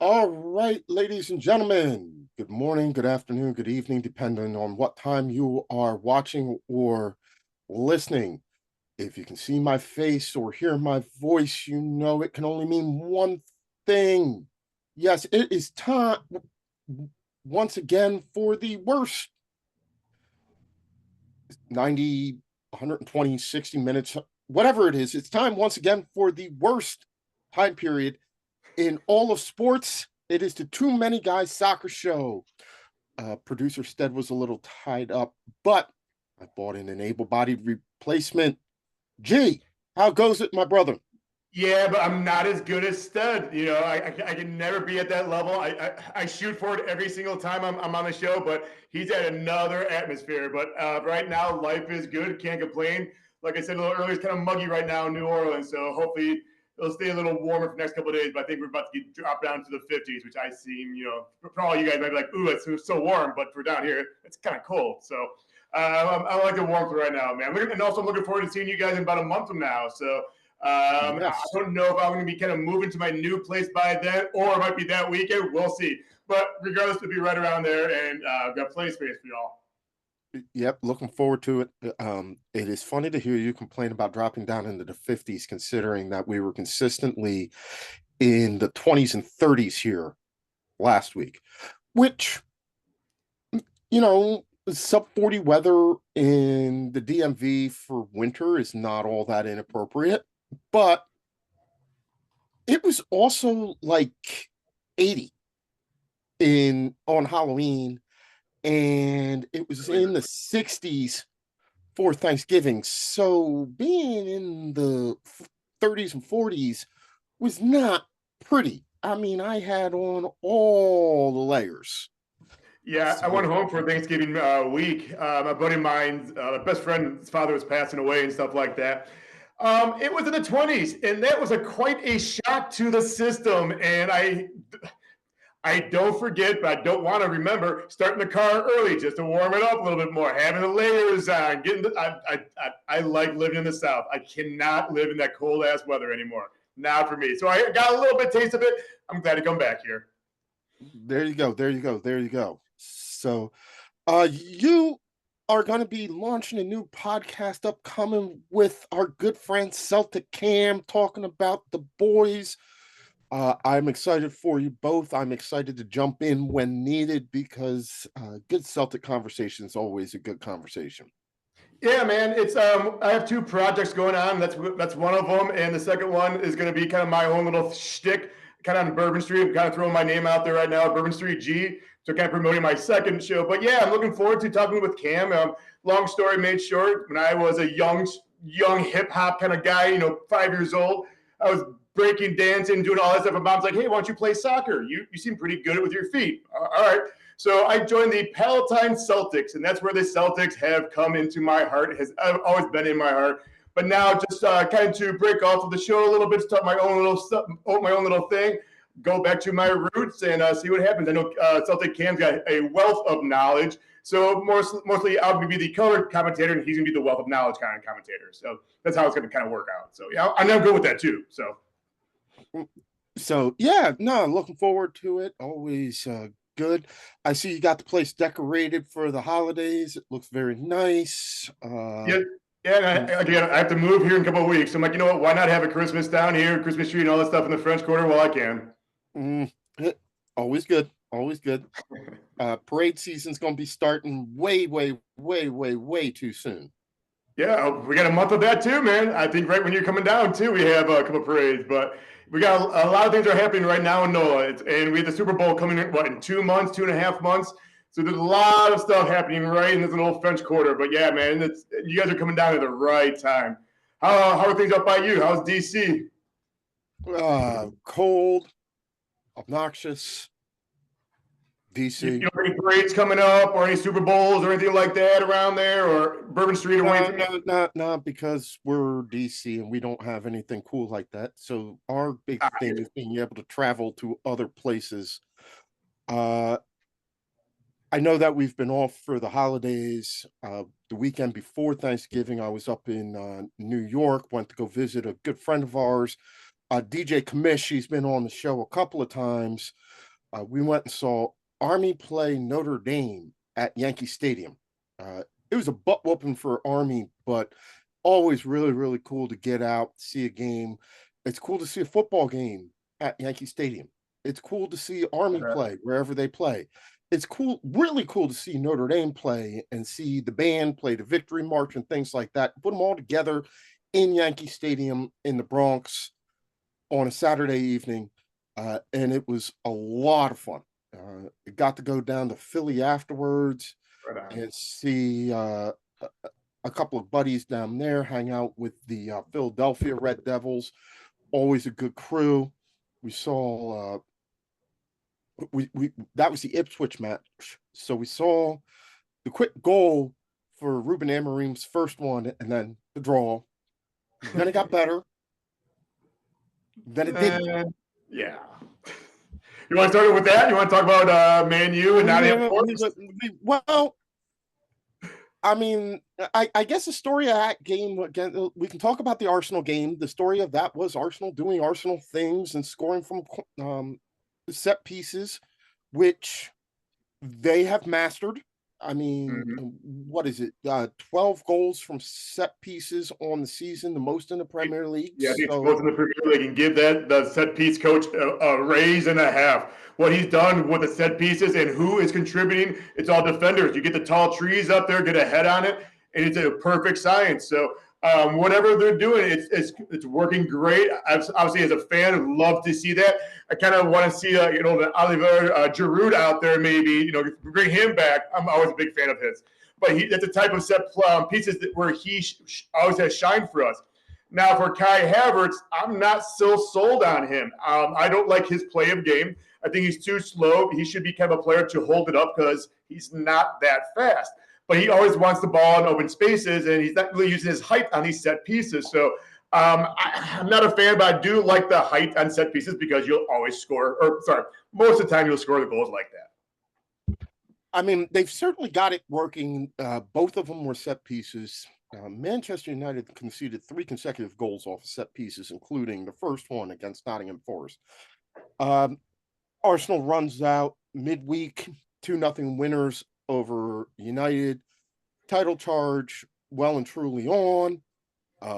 All right, ladies and gentlemen, good morning, good afternoon, good evening, depending on what time you are watching or listening. If you can see my face or hear my voice, you know it can only mean one thing. Yes, it is time once again for the worst 90, 120, 60 minutes, whatever it is. It's time once again for the worst time period in all of sports. It is the Too Many Guys Soccer Show. Producer Stead was a little tied up, but I bought in an able-bodied replacement. G, how goes it, my brother? Yeah, but I'm not as good as Stud. I can never be at that level. I shoot for it every single time I'm on the show, but he's at another atmosphere. But right now, life is good. Can't complain. Like I said a little earlier, it's kind of muggy right now in New Orleans, so hopefully it'll stay a little warmer for the next couple of days. But I think we're about to get dropped down to the 50s, which I seem, for all you guys might be like, ooh, it's so warm. But for down here, it's kind of cold. So I like the warmth right now, man. And also I'm looking forward to seeing you guys in about a month from now. So I Yes. don't know if I'm going to be kind of moving to my new place by then, or it might be that weekend. We'll see. But regardless, it'll be right around there, and I've got plenty of space for y'all. Yep, looking forward to it. It is funny to hear you complain about dropping down into the 50s, considering that we were consistently in the 20s and 30s here last week, which, sub 40 weather in the DMV for winter is not all that inappropriate, but it was also like 80 in on Halloween, and it was Really, in the 60s for Thanksgiving. So being in the 30s and 40s was not pretty. I mean, I had on all the layers. yeah, I went So home for Thanksgiving week. My buddy of mine, my best friend, his father was passing away and stuff like that. It was in the 20s, and that was quite a shock to the system. And I don't forget, but I don't want to remember starting the car early just to warm it up a little bit more, having the layers on, I like living in the South. I cannot live in that cold ass weather anymore. Not for me. So I got a little bit taste of it. I'm glad to come back here. there you go, there you go, there you go. So you are going to be launching a new podcast upcoming with our good friend Celtic Cam talking about the boys. I'm excited for you both. I'm excited to jump in when needed because good Celtic conversation is always a good conversation. Yeah, man. It's I have two projects going on. That's one of them, and the second one is going to be kind of my own little shtick, kind of on Bourbon Street. I'm kind of throwing my name out there right now, Bourbon Street G. So kind of promoting my second show. But yeah, I'm looking forward to talking with Cam. Long story made short, when I was a young hip hop kind of guy, 5 years old, I was breaking, dancing, doing all that stuff. And mom's like, "Hey, why don't you play soccer? You seem pretty good with your feet." All right. So I joined the Palatine Celtics, and that's where the Celtics have come into my heart. It has always been in my heart. But now, just kind of to break off of the show a little bit, start my own little thing, go back to my roots and see what happens. I know Celtic Cam's got a wealth of knowledge, so mostly I'll be the color commentator, and he's gonna be the wealth of knowledge kind of commentator. So that's how it's gonna kind of work out. So yeah, I'm good with that too. So So yeah, no, looking forward to it. Always good. I see you got the place decorated for the holidays. It looks very nice. yeah, yeah. And again, I have to move here in a couple of weeks. So I'm like, you know what? Why not have a Christmas down here, Christmas tree, and all that stuff in the French Quarter while I can? mm, always good. Always good. Parade season's going to be starting way, way, way, way, way too soon. Yeah, we got a month of that too, man. I think right when you're coming down too, we have a couple of parades, but we got a lot of things are happening right now in NOLA, and we have the Super Bowl coming in what in 2 months, 2.5 months. So there's a lot of stuff happening right in this little French Quarter. But yeah, man, you guys are coming down at the right time. How are things up by you? How's DC? Cold, obnoxious, You DC. know any parades coming up, or any Super Bowls, or anything like that around there, or Bourbon Street away No, from you? no, no, because we're DC and we don't have anything cool like that. So our big Ah, thing is being able to travel to other places. Uh, I know that we've been off for the holidays. The weekend before Thanksgiving, I was up in New York, went to go visit a good friend of ours, DJ Kamish. He's been on the show a couple of times. We went and saw Army play Notre Dame at Yankee Stadium. It was a butt whooping for Army, but always really, really cool to get out, see a game. It's cool to see a football game at Yankee Stadium. It's cool to see Army play wherever they play. It's cool, really cool to see Notre Dame play and see the band play the victory march and things like that. Put them all together in Yankee Stadium in the Bronx on a Saturday evening, and it was a lot of fun. Got to go down to Philly afterwards and see a couple of buddies down there, hang out with the Philadelphia Red Devils. Always a good crew. We saw we that was the Ipswich match, so we saw the quick goal for Ruben Amorim's first one, and then the draw. Then it got better. Then it didn't. Yeah. You want to start with that? You want to talk about Man U and Nottingham Forest? Well, I mean, I guess the story of that game, again, we can talk about the Arsenal game. The story of that was Arsenal doing Arsenal things and scoring from set pieces, which they have mastered. I mean, what is it? 12 goals from set pieces on the season, the most in the Premier League. Yeah, it's most in the Premier League, and give the set piece coach a raise and a half. What he's done with the set pieces and who is contributing, it's all defenders. You get the tall trees up there, get a head on it, and it's a perfect science. So whatever they're doing, it's working great. Obviously, as a fan, love to see that. I kind of want to see the Oliver Giroud out there, maybe bring him back. I'm always a big fan of his, but that's the type of set pieces where he always has shined for us. Now for Kai Havertz, I'm not so sold on him. I don't like his play of game. I think he's too slow. He should be kind of a player to hold it up because he's not that fast. But he always wants the ball in open spaces, and he's not really using his height on these set pieces. So I'm not a fan, but I do like the height on set pieces because you'll always score. Most of the time you'll score the goals like that. I mean, they've certainly got it working. Both of them were set pieces. Manchester United conceded 3 consecutive goals off of set pieces, including the first one against Nottingham Forest. Arsenal runs out midweek, 2-0 winners over United. Title charge well and truly on.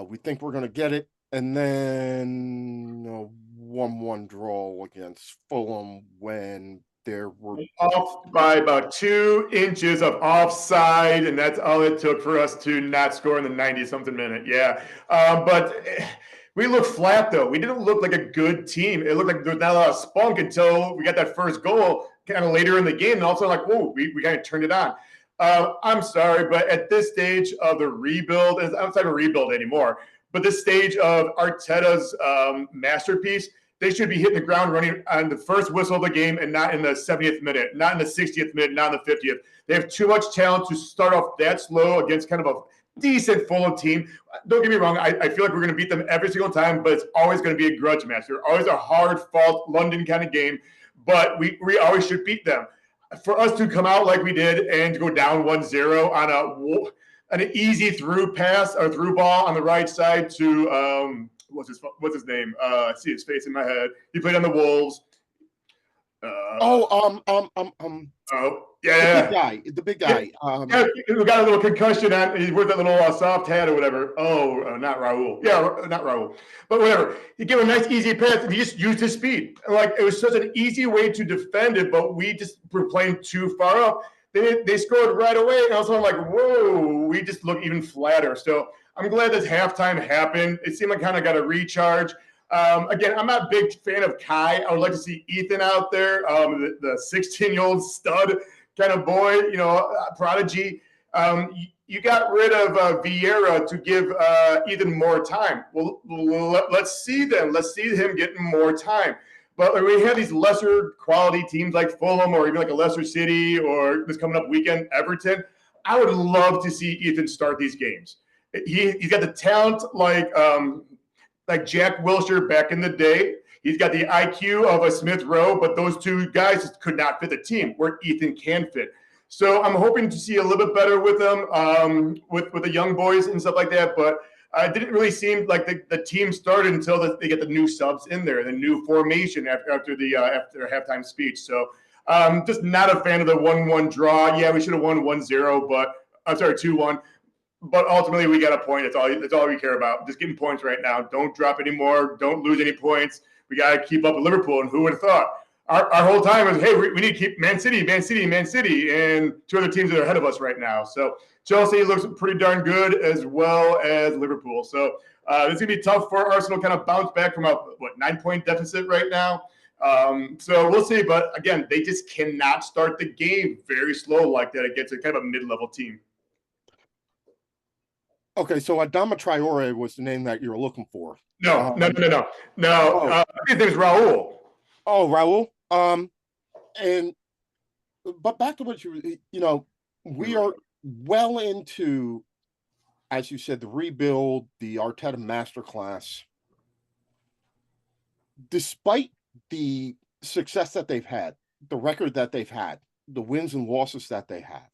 We think we're going to get it. And then a 1-1 draw against Fulham when there were off by about 2 inches of offside, and that's all it took for us to not score in the 90-something minute. Yeah. But we looked flat, though. We didn't look like a good team. It looked like there was not a lot of spunk until we got that first goal kind of later in the game. And also like, whoa, we kind of turned it on. I'm sorry, but at this stage of the rebuild, and I'm not a rebuild anymore, but this stage of Arteta's masterpiece, they should be hitting the ground running on the first whistle of the game and not in the 70th minute, not in the 60th minute, not in the 50th. They have too much talent to start off that slow against kind of a decent Fulham team. Don't get me wrong. I feel like we're going to beat them every single time, but it's always going to be a grudge match. They're always a hard-fought London kind of game, but we always should beat them. For us to come out like we did and go down 1-0 on an easy through pass or through ball on the right side to what's his name? I see his face in my head. He played on the Wolves. The big guy. He got a little concussion on. He wore that little soft hat or whatever. Not Raul. Yeah, not Raul. But whatever. He gave a nice, easy pass, and he just used his speed. Like it was such an easy way to defend it, but we just were playing too far up. They scored right away, and also I'm like, whoa, we just look even flatter. So I'm glad this halftime happened. It seemed like kind of got a recharge. Again, I'm not a big fan of Kai. I would like to see Ethan out there, the 16-year-old stud kind of boy, prodigy. You got rid of Vieira to give Ethan more time. Well, let's see then. Let's see him getting more time. But we have these lesser quality teams like Fulham or even like a Leicester City or this coming up weekend, Everton. I would love to see Ethan start these games. He's got the talent like Jack Wilshere back in the day. He's got the IQ of a Smith Rowe, but those two guys could not fit the team where Ethan can fit. So I'm hoping to see a little bit better with them, with the young boys and stuff like that. But It didn't really seem like the team started until they get the new subs in there, the new formation after halftime speech. So just not a fan of the 1-1 draw. Yeah, we should have won 1-0, but I'm sorry, 2-1. But ultimately, we got a point. That's all we care about. Just getting points right now. Don't drop any more. Don't lose any points. We got to keep up with Liverpool. And who would have thought? Our whole time was, hey, we need to keep Man City, and two other teams that are ahead of us right now. So Chelsea looks pretty darn good, as well as Liverpool. So it's going to be tough for Arsenal kind of bounce back from a 9-point deficit right now. So we'll see. But again, they just cannot start the game very slow like that against a kind of a mid-level team. Okay, so Adama Traore was the name that you're looking for. No. His name is Raul. Oh, Raul. But back to what we are well into, as you said, the rebuild, the Arteta masterclass. Despite the success that they've had, the record that they've had, the wins and losses that they have,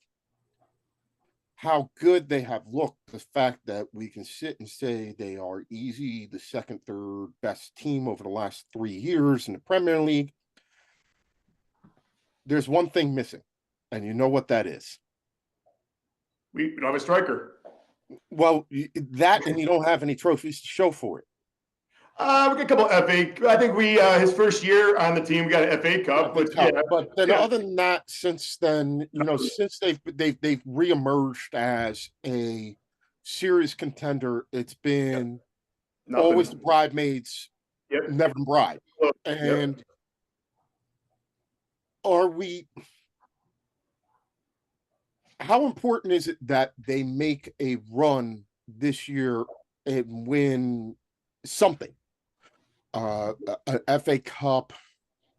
how good they have looked, the fact that we can sit and say they are easy the second, third best team over the last 3 years in the Premier League. There's one thing missing, and you know what that is. We don't have a striker. Well, that, and you don't have any trophies to show for it. We got a couple of FA. I think his first year on the team, we got an FA Cup. But then, other than that, since then, since they've reemerged as a serious contender, it's been always the bridesmaids, never the bride. And how important is it that they make a run this year and win something? An FA Cup.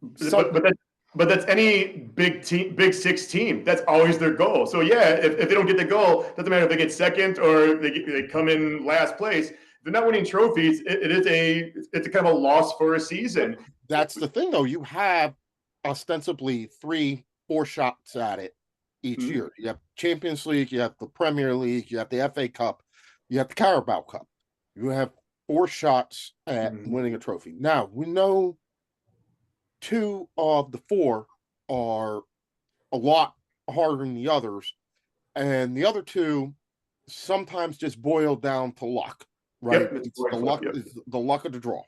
But that's any big six team. That's always their goal. So yeah, if they don't get the goal, doesn't matter if they get second or they come in last place. They're not winning trophies. It's a kind of a loss for a season. That's the thing, though. You have ostensibly 3-4 shots at it each year. You have Champions League, you have the Premier League, you have the FA Cup, you have the Carabao Cup. You have 4 shots at winning a trophy. Now, we know 2 of the 4 are a lot harder than the others, and the other 2 sometimes just boil down to luck, right? Yep, it's the luck of the draw.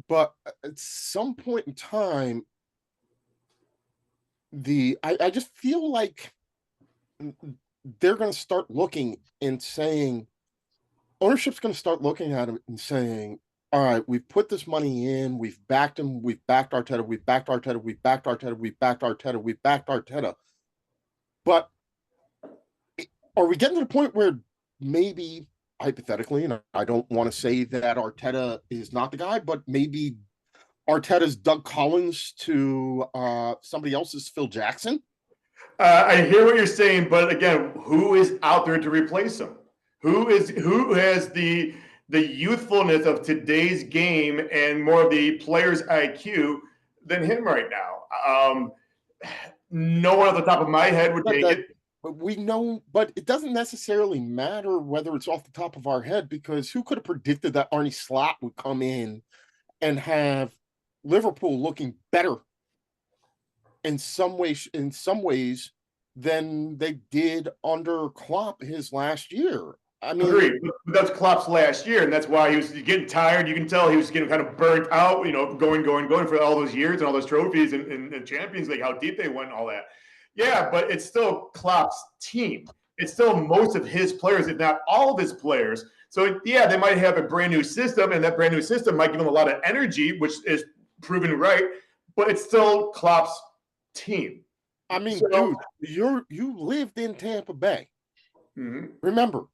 But at some point in time, I just feel like they're going to start looking and saying, ownership's going to start looking at it and saying, all right, we've put this money in, we've backed him, we've backed Arteta, we've backed Arteta, we've backed Arteta, we've backed Arteta, we've backed Arteta. But are we getting to the point where maybe, hypothetically, and I don't want to say that Arteta is not the guy, but maybe Arteta's Doug Collins to somebody else's Phil Jackson? I hear what you're saying, but again, who is out there to replace him? Who has the youthfulness of today's game and more of the player's IQ than him right now? No one off the top of my head would take it. But we know, but it doesn't necessarily matter whether it's off the top of our head, because who could have predicted that Arne Slot would come in and have Liverpool looking better in some ways than they did under Klopp his last year. I mean, agreed. But that's Klopp's last year, and that's why he was getting tired. You can tell he was getting kind of burnt out, going for all those years and all those trophies and Champions League, how deep they went and all that. Yeah, but it's still Klopp's team. It's still most of his players, if not all of his players. So, yeah, they might have a brand new system, and that brand new system might give them a lot of energy, which is proven right, but it's still Klopp's team. I mean, dude, you lived in Tampa Bay. Mm-hmm. Remember,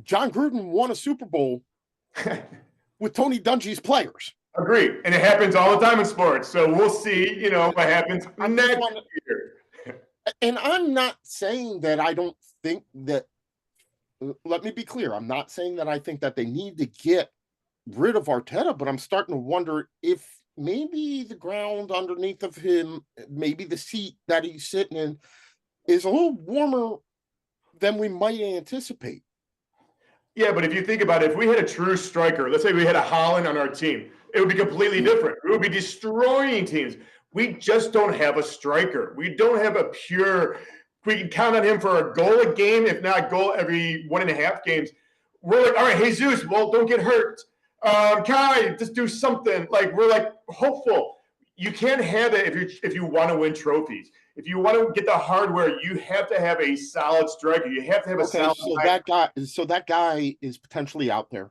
John Gruden won a Super Bowl with Tony Dungy's players. Agreed. And it happens all the time in sports. So we'll see, what happens next year. And I'm not saying that I don't think that, let me be clear, I'm not saying that I think that they need to get rid of Arteta, but I'm starting to wonder if maybe the ground underneath of him, maybe the seat that he's sitting in, is a little warmer than we might anticipate. Yeah, but if you think about it, if we had a true striker, let's say we had a Holland on our team, it would be completely different. We would be destroying teams. We just don't have a striker. We don't have a pure. We can count on him for a goal a game, if not a goal every 1.5 games. We're like, all right, Jesus, well, don't get hurt. Kai, just do something. Like we're like hopeful. You can't have it if you want to win trophies. If you want to get the hardware, you have to have a solid striker. You have to have a Okay, solid. so that guy is potentially out there.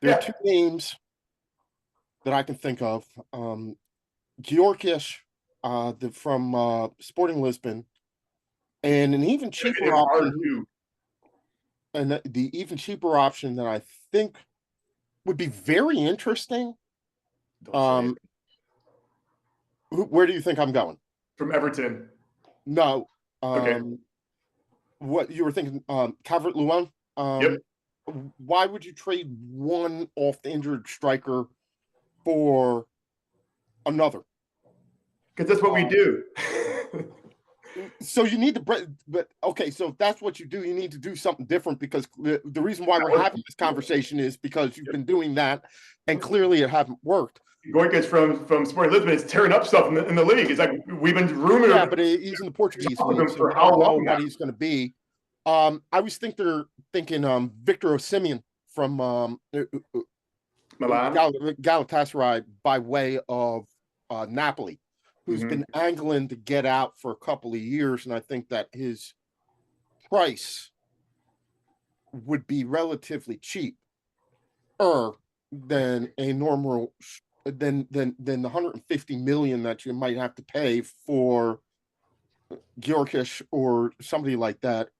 There are two names that I can think of. Györkys, from Sporting Lisbon, and an even cheaper option. And the even cheaper option that I think would be very interesting. Where do you think I'm going? From Everton. No. Okay. What you were thinking, Calvert-Lewin? Yep. Why would you trade one off the injured striker for another? Because that's what we do. So you need to, but okay, so if that's what you do, you need to do something different, because the reason why we're having this conversation is because you've been doing that, and clearly it hasn't worked. Györkys from Sporting Lisbon is tearing up stuff in the league. It's like we've been rumored. Yeah, but he's in the Portuguese league, so for how long what he's going to be. I was thinking Victor Osimhen from Milan, Galatasaray, by way of Napoli, who's been angling to get out for a couple of years, and I think that his price would be relatively cheap than a normal than the 150 million that you might have to pay for Györkys or somebody like that.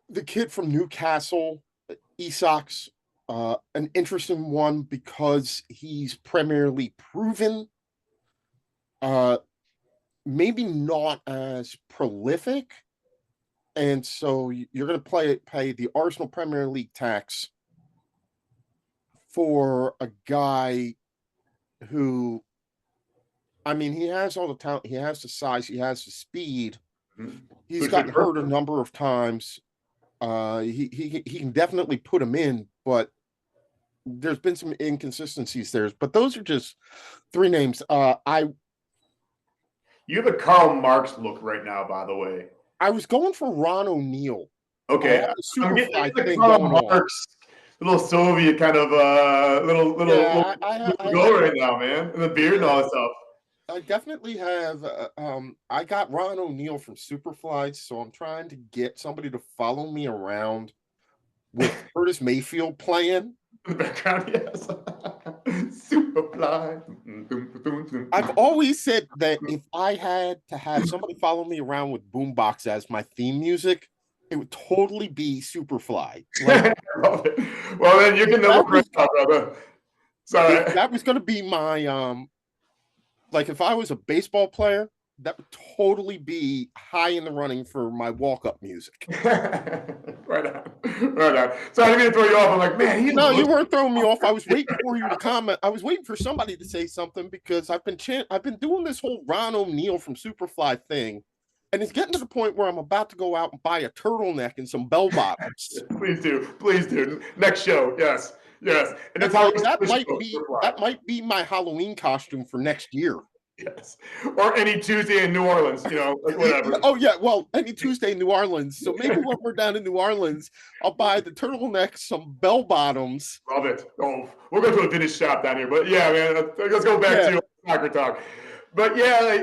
The kid from Newcastle, Isak's an interesting one because he's primarily proven. Maybe not as prolific, and so you're going to pay the Arsenal Premier League tax for a guy who, I mean, he has all the talent, he has the size, he has the speed. He's gotten hurt a number of times. He can definitely put him in, but there's been some inconsistencies there. But those are just three names. You have a Karl Marx look right now, by the way. I was going for Ron O'Neal. Okay, I'm getting the Karl Marx, little Soviet kind of little go right now, man, and the beard and all that stuff. I definitely have. I got Ron O'Neal from Superfly, so I'm trying to get somebody to follow me around with Curtis Mayfield playing. In the background, yes. Superfly. I've always said that if I had to have somebody follow me around with boombox as my theme music, it would totally be Superfly. Like, well, then you can never press out, brother. Sorry. That was going to be my like if I was a baseball player, that would totally be high in the running for my walk-up music. Right on. So I didn't mean to throw you off. I'm like, man, you weren't throwing me off. I was waiting for you to comment. I was waiting for somebody to say something because I've been doing this whole Ron O'Neal from Superfly thing, and it's getting to the point where I'm about to go out and buy a turtleneck and some bell bottoms. Please do. Next show, yes. And that's how that might be my Halloween costume for next year. Yes, or any Tuesday in New Orleans, like whatever. Oh yeah, well, any Tuesday in New Orleans. So maybe when we're down in New Orleans, I'll buy the turtleneck, some bell bottoms. Love it. Oh, we're going to a vintage shop down here, but yeah, man, let's go back to soccer talk. But yeah,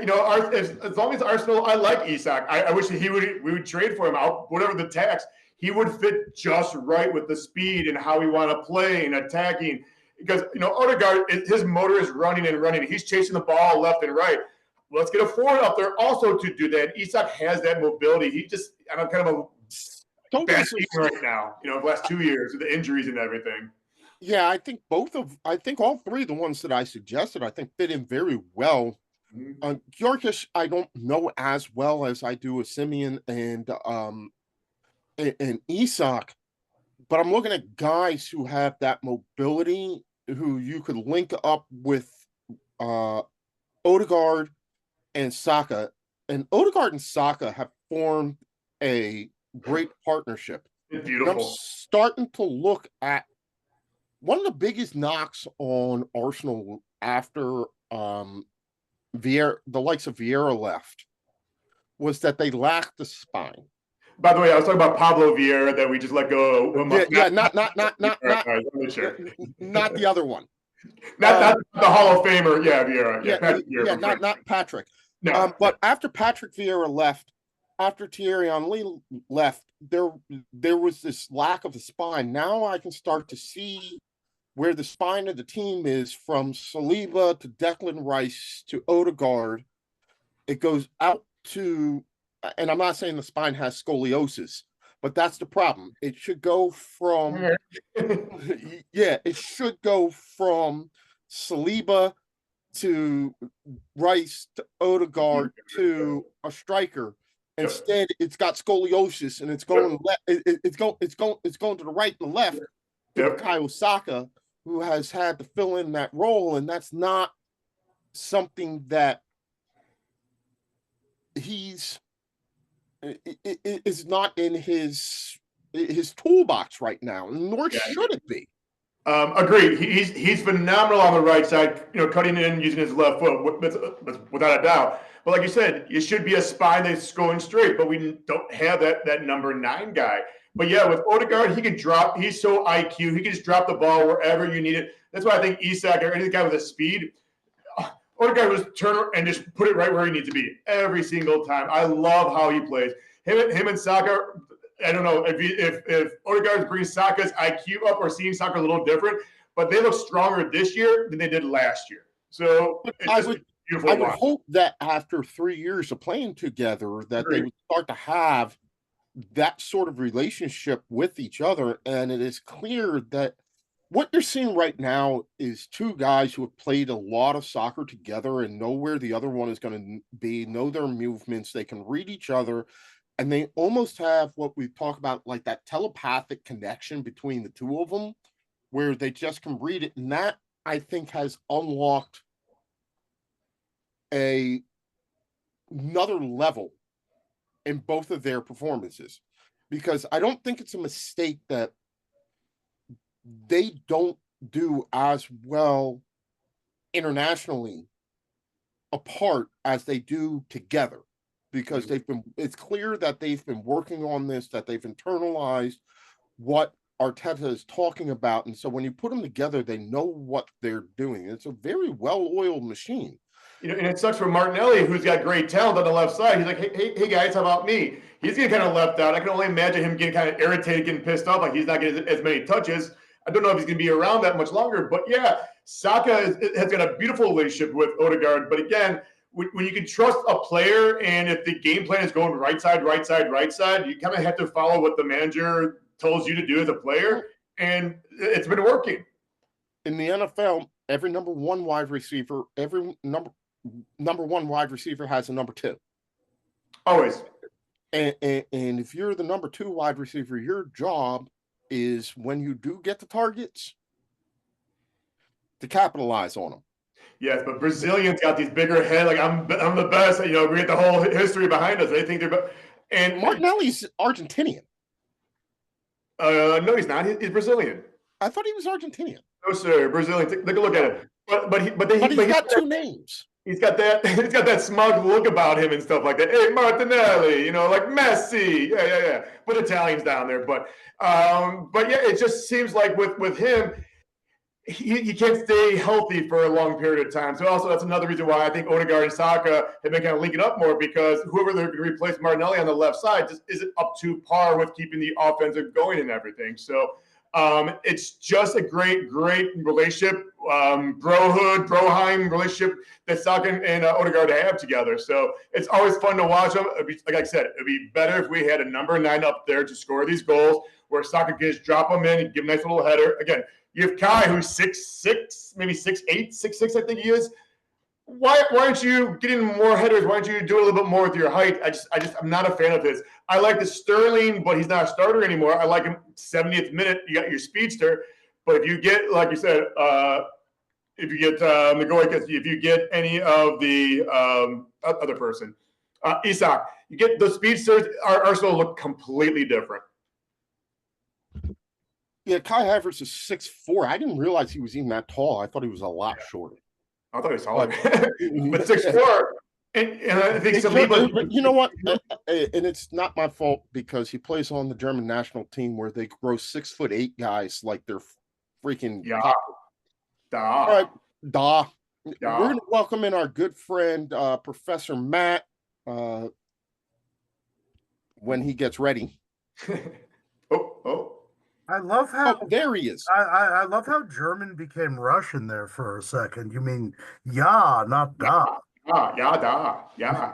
as long as Arsenal, I like Isak. I wish that we would trade for him out, whatever the tax. He would fit just right with the speed and how we want to play and attacking. Because, Odegaard, his motor is running and running. He's chasing the ball left and right. Let's get a forward up there also to do that. Isak has that mobility. He just, I'm kind of a bad team right now, the last 2 years with the injuries and everything. Yeah, I think all three of the ones that I suggested, I think fit in very well. Györkys, I don't know as well as I do with Simeon and Isak, but I'm looking at guys who have that mobility, who you could link up with Odegaard and Saka. And Odegaard and Saka have formed a great partnership. It's And I'm beautiful. starting to look at one of the biggest knocks on Arsenal after Vieira, the likes of Vieira left, was that they lacked the spine. By the way, I was talking about Pablo Vieira that we just let go. Yeah, not the other one. Not the Hall of Famer. Yeah, Vieira. Yeah, Patrick Vieira not Patrick. No. But after Patrick Vieira left, after Thierry Henry left, there was this lack of the spine. Now I can start to see where the spine of the team is, from Saliba to Declan Rice to Odegaard. It goes out to, and I'm not saying the spine has scoliosis, but that's the problem. It should go from, it should go from Saliba to Rice to Odegaard to a striker. Instead, it's got scoliosis and it's going it's going to the right and the left to Bukayo Saka, who has had to fill in that role, and that's not something that he's is not in his toolbox right now, nor should it be. Agreed. He's phenomenal on the right side, cutting in using his left foot, without a doubt. But like you said, it should be a spine that's going straight, but we don't have that number 9 guy. But yeah, with Odegaard, he can drop. He's so IQ. He can just drop the ball wherever you need it. That's why I think Isak or any guy with a speed, Odegaard was turn and just put it right where he needs to be every single time. I love how he plays. Him and Saka. I don't know if Odegaard brings Saka's IQ up or seeing Saka a little different, but they look stronger this year than they did last year. So I would hope that after 3 years of playing together, that they would start to have that sort of relationship with each other. And it is clear that what you're seeing right now is 2 guys who have played a lot of soccer together and know where the other one is going to be, know their movements, they can read each other, and they almost have what we talk about, like that telepathic connection between the 2 of them, where they just can read it. And that, I think, has unlocked another level in both of their performances, because I don't think it's a mistake that they don't do as well internationally apart as they do together, because it's clear that they've been working on this, that they've internalized what Arteta is talking about. And so when you put them together, they know what they're doing. It's a very well-oiled machine. And it sucks for Martinelli, who's got great talent on the left side. He's like, hey guys, how about me? He's getting kind of left out. I can only imagine him getting kind of irritated, getting pissed off, like he's not getting as many touches. I don't know if he's going to be around that much longer. But yeah, Saka has got a beautiful relationship with Odegaard. But again, when you can trust a player, and if the game plan is going right side, you kind of have to follow what the manager tells you to do as a player. And it's been working. In the NFL, every number 1 wide receiver, every number 1 wide receiver has a number 2. Always. And if you're the number 2 wide receiver, your job is, when you do get the targets, to capitalize on them. Yes, but Brazilians got these bigger head. Like, I'm the best. We get the whole history behind us. They think they're. And Martinelli's Argentinian. No, he's not. He's Brazilian. I thought he was Argentinian. No, sir, Brazilian. Take a look at it. But he's got 2 names. He's got that smug look about him and stuff like that. Hey, Martinelli, like Messi. Yeah. Put Italians down there, but yeah, it just seems like with him, he can't stay healthy for a long period of time. So also that's another reason why I think Odegaard and Saka have been kind of linking up more, because whoever they're going to replace Martinelli on the left side just isn't up to par with keeping the offensive going and everything. So it's just a great relationship, Broheim relationship that Saka and Odegaard have together. So it's always fun to watch them. Like I said, it'd be better if we had a number 9 up there to score these goals, where Saka can just drop them in and give a nice little header. Again, you have Kai, who's 6'6", maybe 6'8", 6'6", I think he is. Why aren't you getting more headers? Why aren't you doing a little bit more with your height? I'm not a fan of his. I like the Sterling, but he's not a starter anymore. I like him 70th minute. You got your speedster, but if you get, like you said, if you get if you get any of the other person, Isak, you get the speedsters. Arsenal look completely different. Yeah, Kai Havertz is 6'4". I didn't realize he was even that tall. I thought he was a lot shorter. I thought he was taller, but 6'4". And I think Saliba. You know what? And it's not my fault because he plays on the German national team where they grow 6'8" guys like they're freaking. Yeah. All right, da. We're going to welcome in our good friend Professor Matt when he gets ready. Oh. I love how there he is. I love how German became Russian there for a second. You mean ja, not da. Yeah, da. Yeah.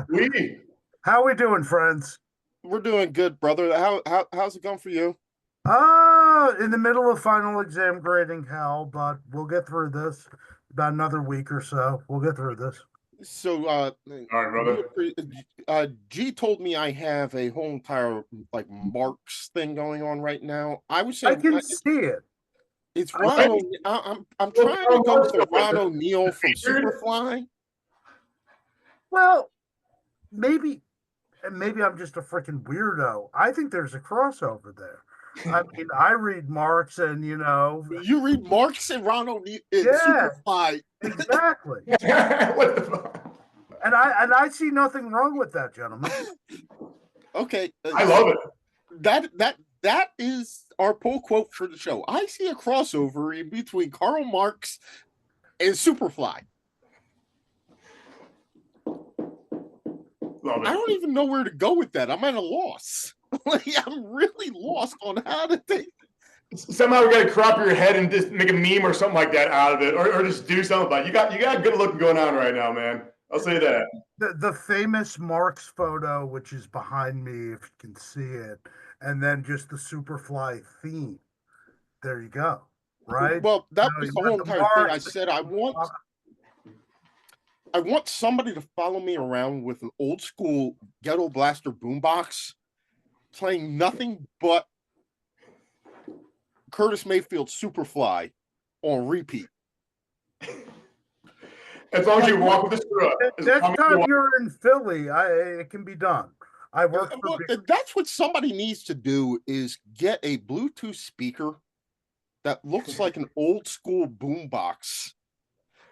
Oui. How we doing, friends? We're doing good, brother. How's it going for you? In the middle of final exam grading hell, but we'll get through this. About another week or so. We'll get through this. So all right, brother. G told me I have a whole entire like Marx thing going on right now. I was saying I can see it. It's Ron. I'm trying to go with the Ron O'Neal from Superfly. Well, maybe I'm just a freaking weirdo. I think there's a crossover there. I mean, I read Marx, and you read Marx and Ron O'Neal. Superfly. Exactly. What the fuck? And I see nothing wrong with that, gentlemen. Okay, I love it. That is our pull quote for the show. I see a crossover in between Karl Marx and Superfly. Love it. I don't even know where to go with that. I'm at a loss. I'm really lost on how to take. Somehow we got to crop your head and just make a meme or something like that out of it, or just do something about it. You got good looking going on right now, man. I'll say that. The famous Marx photo, which is behind me, if you can see it, and then just the Superfly theme. There you go. Right. Well, that was the whole entire thing. I said I want somebody to follow me around with an old school Ghetto Blaster boombox, playing nothing but Curtis Mayfield Superfly on repeat. As long as you walk with the screw up. Next time you're in Philly, it can be done. I work for. That's what somebody needs to do is get a Bluetooth speaker that looks like an old school boombox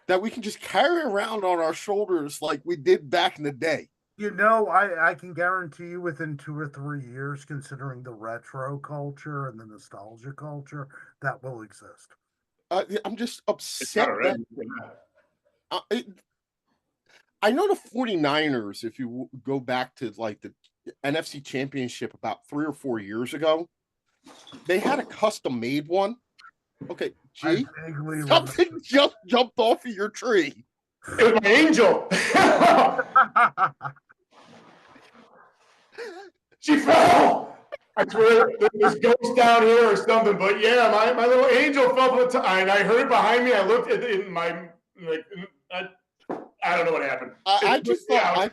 that we can just carry around on our shoulders like we did back in the day. I can guarantee you within 2 or 3 years, considering the retro culture and the nostalgia culture, that will exist. I'm just upset that I know the 49ers, if you go back to like the NFC Championship about 3 or 4 years ago, they had a custom made one. Okay, G, something just jumped off of your tree. It was my angel. She fell. I swear there's ghosts down here or something, but yeah, my little angel fell from the top, and I heard it behind me. I looked at it in my I don't know what happened. I just thought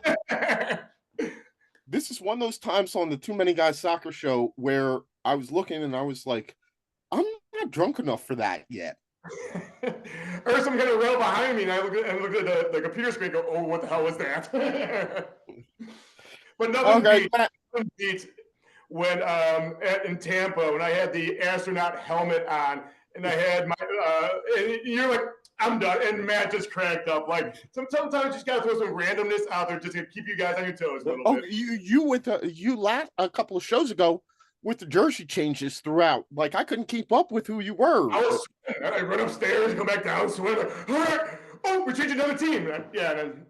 this is one of those times on the Too Many Guys soccer show where I was looking and I was like, I'm not drunk enough for that yet. Or some kind of rail behind me, and I looked at the computer screen and go, oh, what the hell was that? But nothing beats when in Tampa, when I had the astronaut helmet on and I had my and you're like, I'm done. And Matt just cracked up. Like sometimes you just gotta throw some randomness out there just to keep you guys on your toes a little bit. You laughed a couple of shows ago with the jersey changes throughout. Like I couldn't keep up with who you were. I run upstairs, go back down, swim. Oh, we're changing another team. Yeah. Then,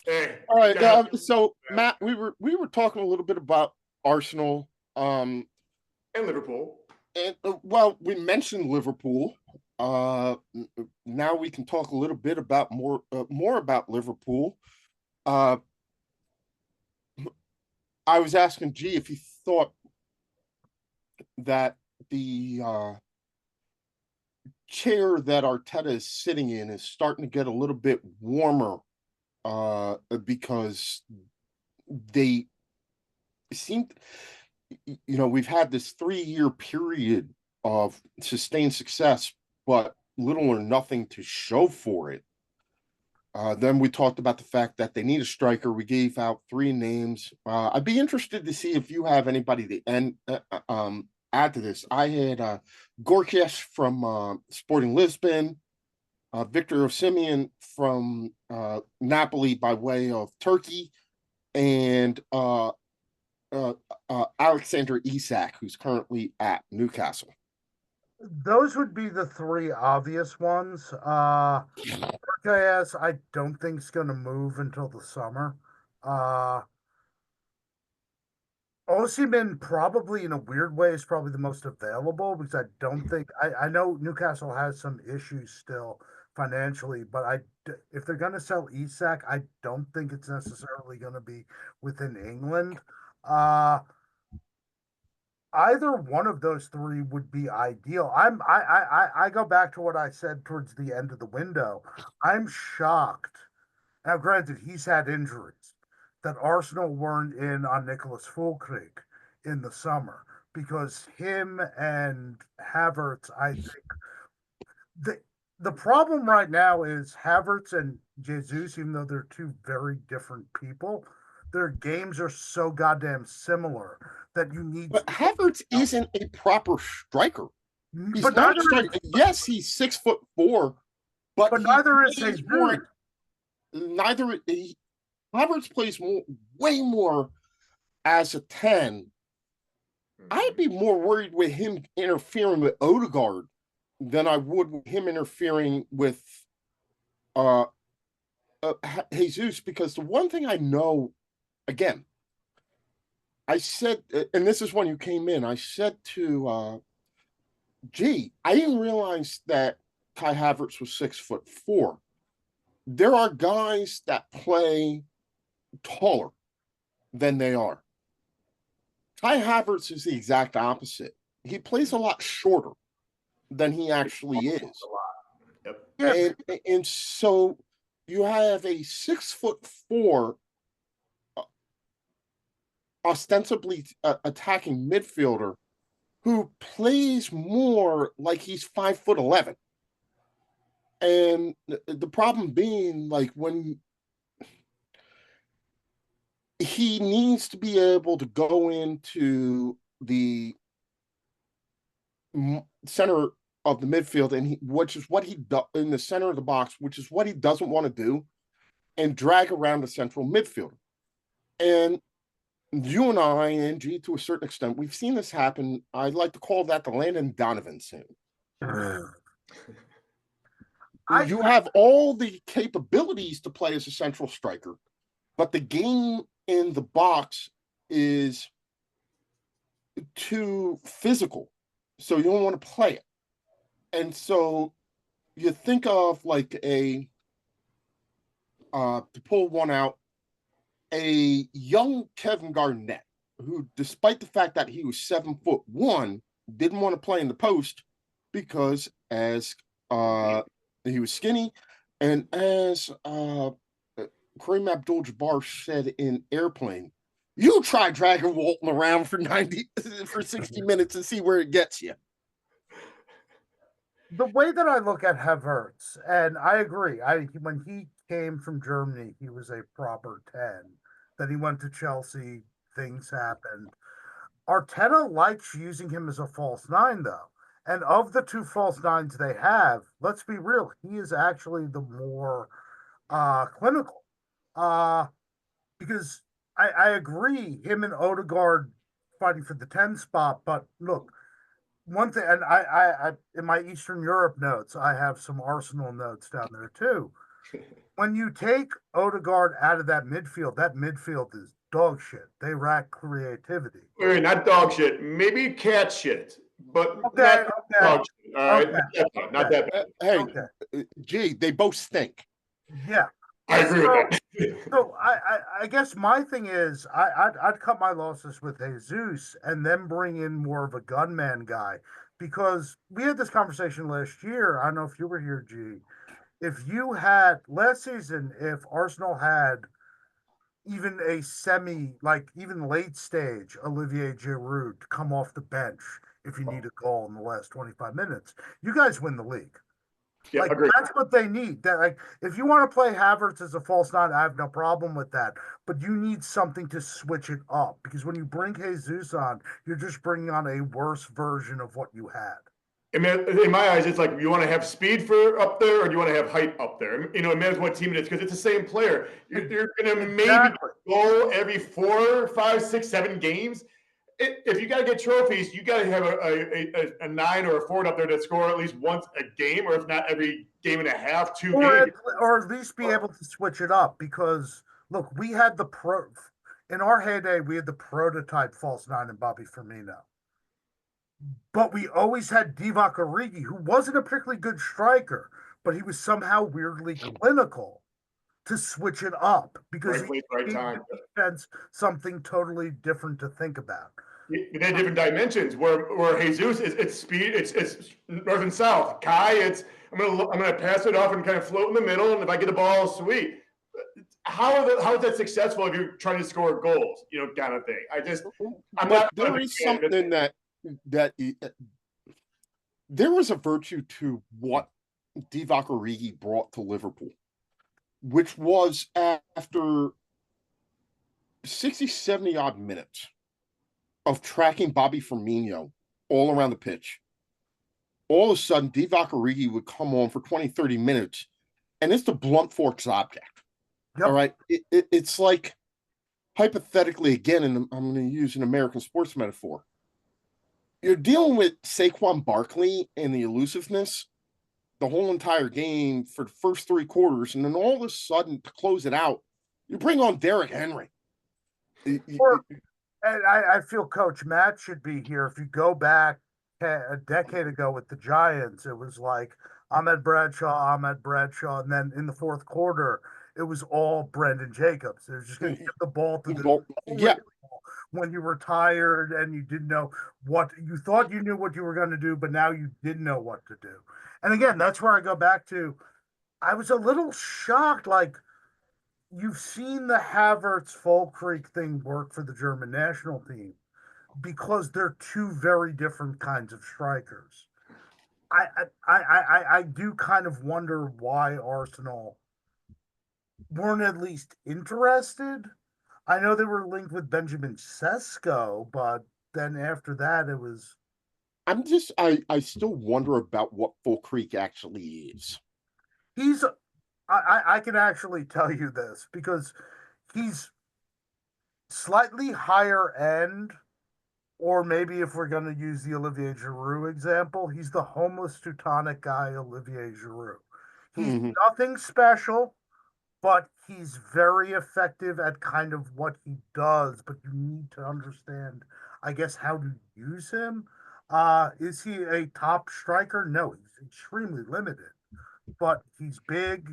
hey. All right. So Matt, we were talking a little bit about Arsenal, and Liverpool. And well, we mentioned Liverpool. Now we can talk a little bit about more about Liverpool. I was asking G if he thought that the chair that Arteta is sitting in is starting to get a little bit warmer because they seem, we've had this 3-year period of sustained success, but little or nothing to show for it. Then we talked about the fact that they need a striker. We gave out three names. I'd be interested to see if you have anybody to add to this. I had Gorkes from Sporting Lisbon, Victor Osimhen from Napoli by way of Turkey, and Alexander Isak, who's currently at Newcastle. Those would be the three obvious ones. JS, I don't think is going to move until the summer. Osimhen probably in a weird way is probably the most available because I don't think I know Newcastle has some issues still financially, but if they're going to sell Isak, I don't think it's necessarily going to be within England. Uh Either one of those three would be ideal. I go back to what I said towards the end of the window. I'm shocked. Now, granted, he's had injuries that Arsenal weren't in on Nicholas Fulkrug in the summer because him and Havertz, I think the problem right now is Havertz and Jesus, even though they're two very different people, their games are so goddamn similar that you need. But Havertz isn't a proper striker. He's but not a striker. Yes, he's 6'4", but neither is Jesus. Havertz plays way more as a 10. I'd be more worried with him interfering with Odegaard than I would with him interfering with Jesus, because the one thing I know, again, I said, and this is when you came in, I said to I didn't realize that Kai Havertz was 6'4". There are guys that play taller than they are. Kai Havertz is the exact opposite. He plays a lot shorter than he actually is. Yep. And so you have a 6'4", ostensibly attacking midfielder who plays more like he's 5'11". And the problem being, like, when he needs to be able to go into the center of the midfield, and which is what he does in the center of the box, which is what he doesn't want to do, and drag around the central midfielder. And you and I, and G, to a certain extent, we've seen this happen. I'd like to call that the Landon Donovan syndrome. You have all the capabilities to play as a central striker, but the game in the box is too physical, so you don't want to play it. And so you think of like to pull one out, a young Kevin Garnett, who, despite the fact that he was 7'1", didn't want to play in the post because as he was skinny, and as Kareem Abdul-Jabbar said in Airplane, you try dragging Walton around for 60 minutes and see where it gets you. The way that I look at Havertz, and I agree, when he came from Germany, he was a proper 10. Then he went to Chelsea, things happened. Arteta likes using him as a false 9, though. And of the two false 9s they have, let's be real, he is actually the more clinical. Because I agree, him and Odegaard fighting for the 10 spot, but look, one thing, and I in my Eastern Europe notes, I have some Arsenal notes down there too. When you take Odegaard out of that midfield is dog shit. They lack creativity. Wait, not dog shit. Maybe cat shit, but not dog shit. All right, not that bad. Hey, G, they both stink. Yeah, I agree with that. So I guess my thing is I'd cut my losses with Jesus and then bring in more of a gunman guy, because we had this conversation last year. I don't know if you were here, G. If you had last season, if Arsenal had even a even late stage Olivier Giroud to come off the bench if you need a goal in the last 25 minutes, you guys win the league. Yeah, Like agreed. that's what they need. That like if you want to play Havertz as a false nine, I have no problem with that. But you need something to switch it up because when you bring Jesus on, you're just bringing on a worse version of what you had. I mean, in my eyes, it's like you want to have speed for up there, or do you want to have height up there? You know, it matters what team it is because it's the same player. You're going to maybe Exactly. go every 4, 5, 6, 7 games. If you got to get trophies, you got to have a 9 or a 4 up there that score at least once a game, or if not every game and a half, 2 Or games. or at least be able to switch it up because look, we had the pro in our heyday, we had the prototype false nine and Bobby Firmino. But we always had Divock Origi, who wasn't a particularly good striker, but he was somehow weirdly clinical to switch it up because Right he place, right gave time. the defense something totally different to think about. They had different dimensions. Where Jesus is it's speed, it's north and south. Kai, it's I'm gonna pass it off and kind of float in the middle, and if I get the ball, sweet. How is that successful if you're trying to score goals? You know, kind of thing. I'm But not there is something that there was a virtue to what Divock Origi brought to Liverpool, which was after 60, 70 odd minutes of tracking Bobby Firmino all around the pitch. All of a sudden, Divock Origi would come on for 20, 30 minutes, and it's the blunt force object. Yep. All right. It's like, hypothetically, again, and I'm going to use an American sports metaphor. You're dealing with Saquon Barkley and the elusiveness the whole entire game for the first 3 quarters, and then all of a sudden, to close it out, you bring on Derrick Henry. Or, and I feel Coach Matt should be here. If you go back a decade ago with the Giants, it was like Ahmed Bradshaw, and then in the fourth quarter, it was all Brendan Jacobs. It was just going to give the ball to the Yeah. when you were tired and you didn't know what you thought you knew what you were going to do, but now you didn't know what to do. And again, that's where I go back to. I was a little shocked, like you've seen the Havertz Creek thing work for the German national team because they're two very different kinds of strikers. I do kind of wonder why Arsenal weren't at least interested. I know they were linked with Benjamin Sesko, but then after that it was I still wonder about what Full Creek actually is. he's I can actually tell you this because he's slightly higher end, or maybe if we're going to use the Olivier Giroud example, he's the homeless Teutonic guy, Olivier Giroud. He's nothing special, but he's very effective at kind of what he does. But you need to understand, I guess, how to use him. Is he a top striker? No, he's extremely limited, but he's big,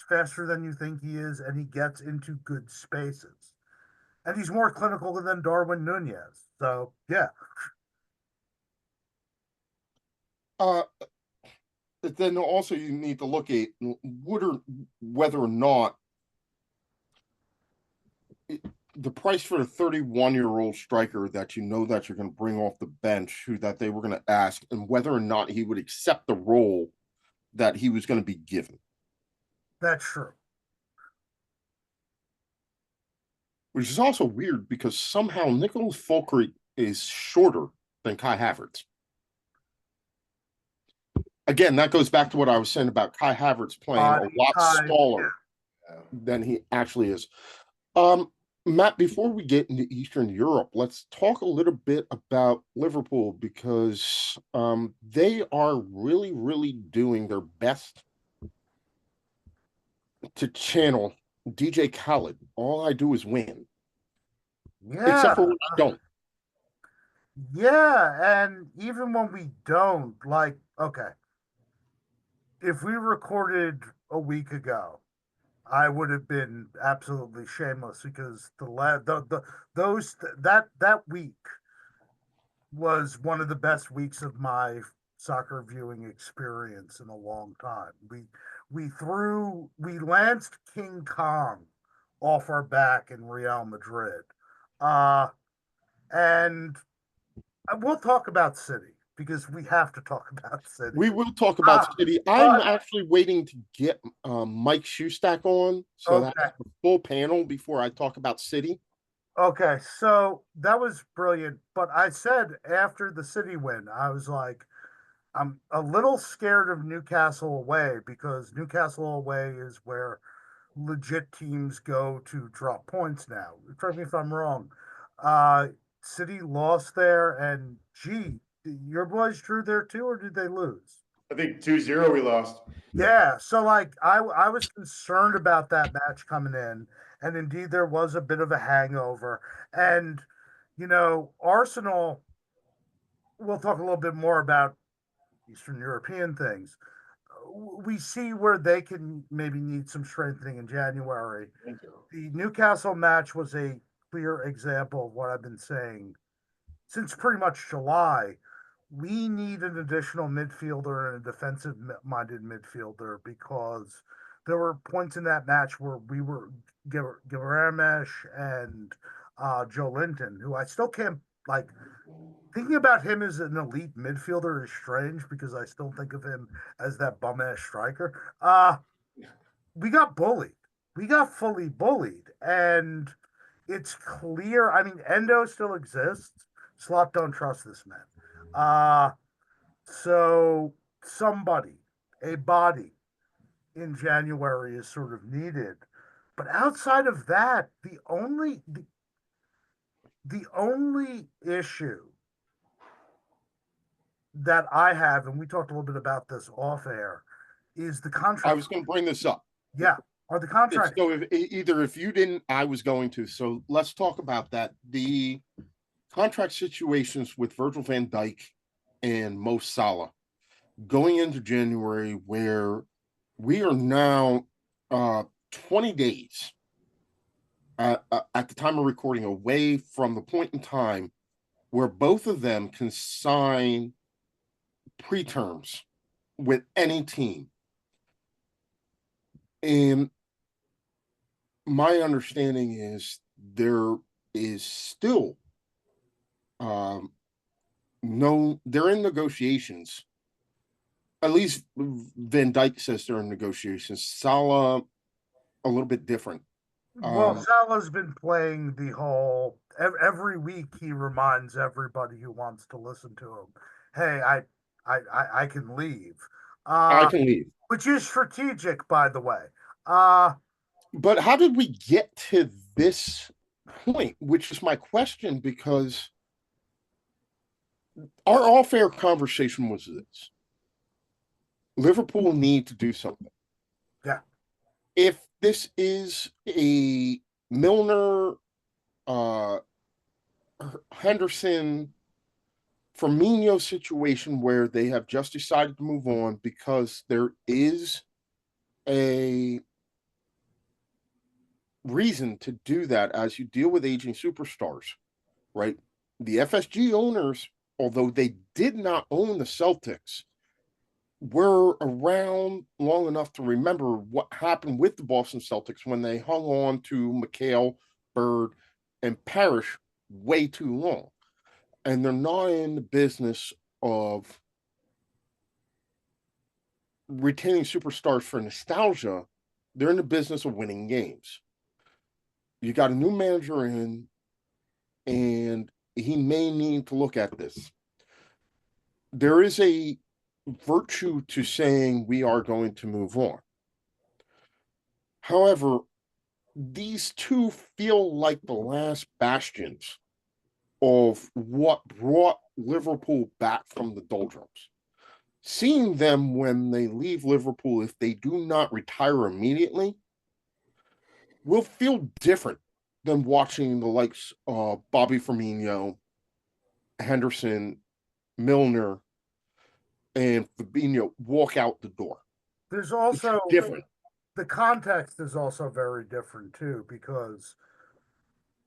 faster than you think he is, and he gets into good spaces. And he's more clinical than Darwin Nunez. So yeah. But then also you need to look at whether or not the price for a 31-year-old striker that you know that you're going to bring off the bench, who that they were going to ask, and whether or not he would accept the role that he was going to be given. That's true. Which is also weird because somehow Nicholas Fulkrug is shorter than Kai Havertz. Again, that goes back to what I was saying about Kai Havertz playing a lot smaller than he actually is. Matt, before we get into Eastern Europe, let's talk a little bit about Liverpool because they are really, really doing their best to channel DJ Khaled. All I do is win. Yeah. Except for when I don't. Yeah, and even when we don't, like, okay, if we recorded a week ago, I would have been absolutely shameless because that week was one of the best weeks of my soccer viewing experience in a long time. We lanced King Kong off our back in Real Madrid. And we'll talk about City because we have to talk about City. We will talk about City. I'm but actually waiting to get Mike Shoestack on, so okay. that's the full panel before I talk about City. Okay, so that was brilliant. But I said after the City win, I was like, I'm a little scared of Newcastle away because Newcastle away is where legit teams go to drop points now. Correct me if I'm wrong. Uh, City lost there, and gee, your boys drew there too, or did they lose? I think 2-0 we lost. Yeah, so like I was concerned about that match coming in, and indeed there was a bit of a hangover. And Arsenal, we'll talk a little bit more about Eastern European things. We see where they can maybe need some strengthening in January. The Newcastle match was a clear example of what I've been saying since pretty much July. We need an additional midfielder and a defensive minded midfielder because there were points in that match where we were Guilherme and Joe Linton, who I still can't like. Thinking about him as an elite midfielder is strange because I still think of him as that bum ass striker. We got bullied. We got fully bullied, and it's clear. I mean, Endo still exists. Slot don't trust this man. Uh so somebody, a body in January is sort of needed. But outside of that, the only issue that I have, and we talked a little bit about this off air, is the contract. I was going to bring this up. Yeah, are the contracts. So if you didn't, I was going to. So let's talk about that. The contract situations with Virgil van Dijk and Mo Salah going into January, where we are now 20 days at the time of recording away from the point in time where both of them can sign pre-terms with any team. And my understanding is there is still they're in negotiations. At least Van Dijk says they're in negotiations. Salah, a little bit different. Well, Salah's been playing the whole every week. He reminds everybody who wants to listen to him, "Hey, I can leave." I can leave, which is strategic, by the way. But how did we get to this point? Which is my question, because our off-air conversation was this: Liverpool need to do something. Yeah. If this is a Milner, Henderson, Firmino situation where they have just decided to move on because there is a reason to do that as you deal with aging superstars, right? The FSG owners, although they did not own the Celtics, were around long enough to remember what happened with the Boston Celtics when they hung on to McHale, Bird, and Parrish way too long. And they're not in the business of retaining superstars for nostalgia. They're in the business of winning games. You got a new manager in, and he may need to look at this. There is a virtue to saying we are going to move on. However, these two feel like the last bastions of what brought Liverpool back from the doldrums. Seeing them when they leave Liverpool, if they do not retire immediately, will feel different than watching the likes of Bobby Firmino, Henderson, Milner, and Fabinho walk out the door. There's also it's different. The context is also very different too, because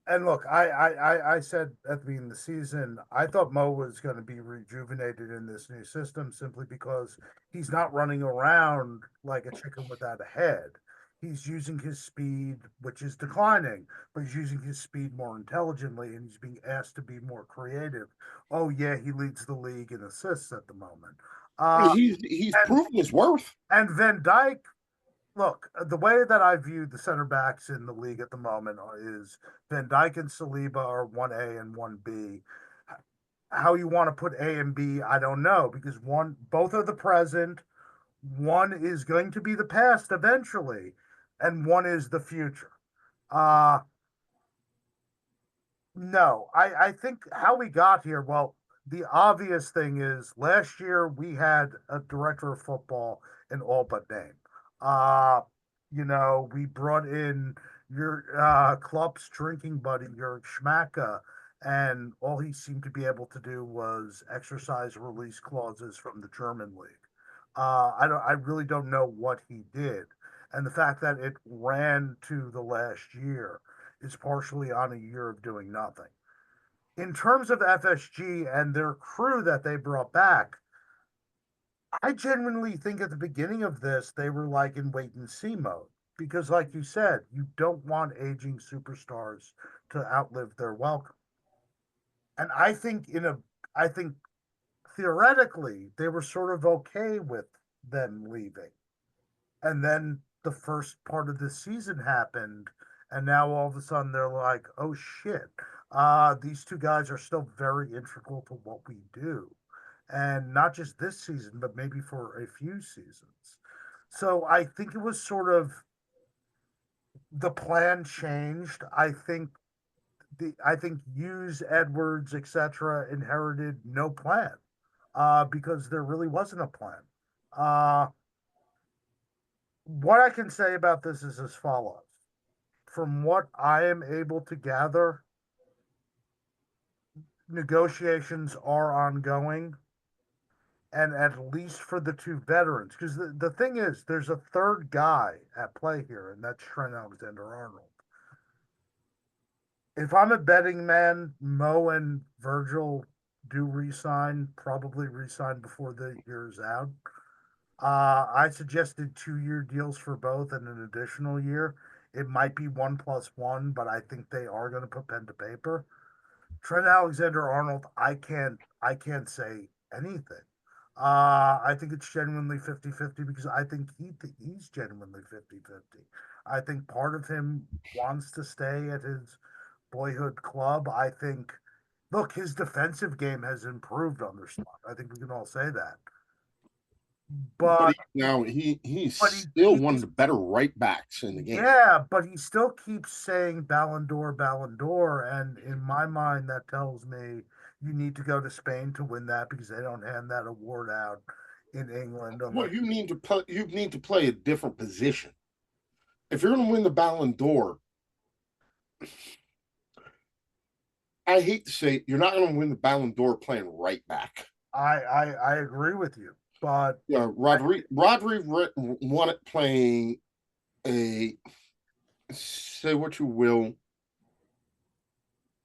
and look, I said at the beginning of the season, I thought Mo was going to be rejuvenated in this new system simply because he's not running around like a chicken without a head. he's using his speed, which is declining, but he's using his speed more intelligently and he's being asked to be more creative. Oh, yeah, he leads the league in assists at the moment. He's And, proven his worth. and Van Dyke, look, the way that I view the center backs in the league at the moment is Van Dyke and Saliba are 1A and 1B. How you want to put A and B, I don't know, because both are the present, one is going to be the past eventually, and one is the future. Uh no, I think how we got here, well, the obvious thing is last year we had a director of football in all but name. Uh, we brought in your Klopp's drinking buddy, your Schmacka, and all he seemed to be able to do was exercise release clauses from the German league. I really don't know what he did. And the fact that it ran to the last year is partially on a year of doing nothing. In terms of FSG and their crew that they brought back, I genuinely think at the beginning of this, they were like in wait and see mode. Because, like you said, you don't want aging superstars to outlive their welcome. And I think theoretically, they were sort of okay with them leaving. And then the first part of the season happened, and now all of a sudden they're like, oh shit, these two guys are still very integral to what we do. And not just this season, but maybe for a few seasons. So I think it was sort of the plan changed. I think Hughes, Edwards, etc. inherited no plan because there really wasn't a plan. Uh, what I can say about this is as follows. From what I am able to gather, negotiations are ongoing, and at least for the two veterans, because the thing is, there's a third guy at play here, and that's Trent Alexander Arnold. If I'm a betting man, Mo and Virgil do resign, probably resign before the year's out. I suggested 2-year deals for both and an additional year. It might be 1+1, but I think they are going to put pen to paper. Trent Alexander Arnold, I can't say anything. I think it's genuinely 50-50 because I think he's genuinely 50-50. I think part of him wants to stay at his boyhood club. I think, look, his defensive game has improved on their spot. I think we can all say that. But But he's but still one of the better right backs in the game. yeah, but he still keeps saying Ballon d'Or, Ballon d'Or, and in my mind, that tells me you need to go to Spain to win that because they don't hand that award out in England Well, unless you need to play a different position. If you're going to win the Ballon d'Or, I hate to say it, you're not going to win the Ballon d'Or playing right back. I agree with you, but Yeah, Rodri won it playing a, say what you will,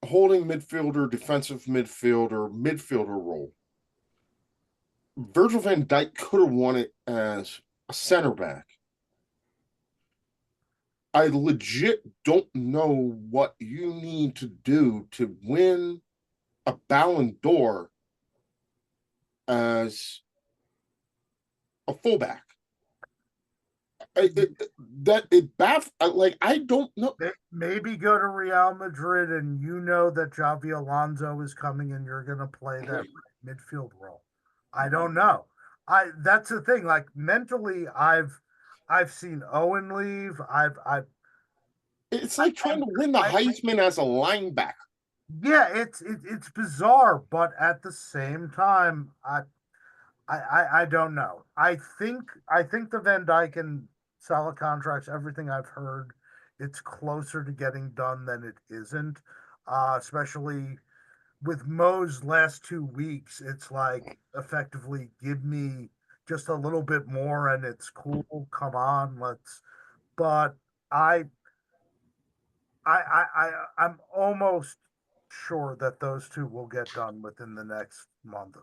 holding midfielder, defensive midfielder role. Virgil van Dijk could have won it as a center back. I legit don't know what you need to do to win a Ballon d'Or as a fullback. I don't know. maybe go to Real Madrid and you know that Javi Alonso is coming and you're going to play that midfield role. I don't know. I That's the thing. Like mentally, I've seen Owen leave. It's like trying to win the Heisman as a linebacker. Yeah, it's bizarre, but at the same time, I don't know. I think the Van Dyke and Salah contracts, everything I've heard, it's closer to getting done than it isn't. Especially with Mo's last 2 weeks, it's like effectively give me just a little bit more and it's cool. Come on, let's. But I I'm almost sure that those two will get done within the next month.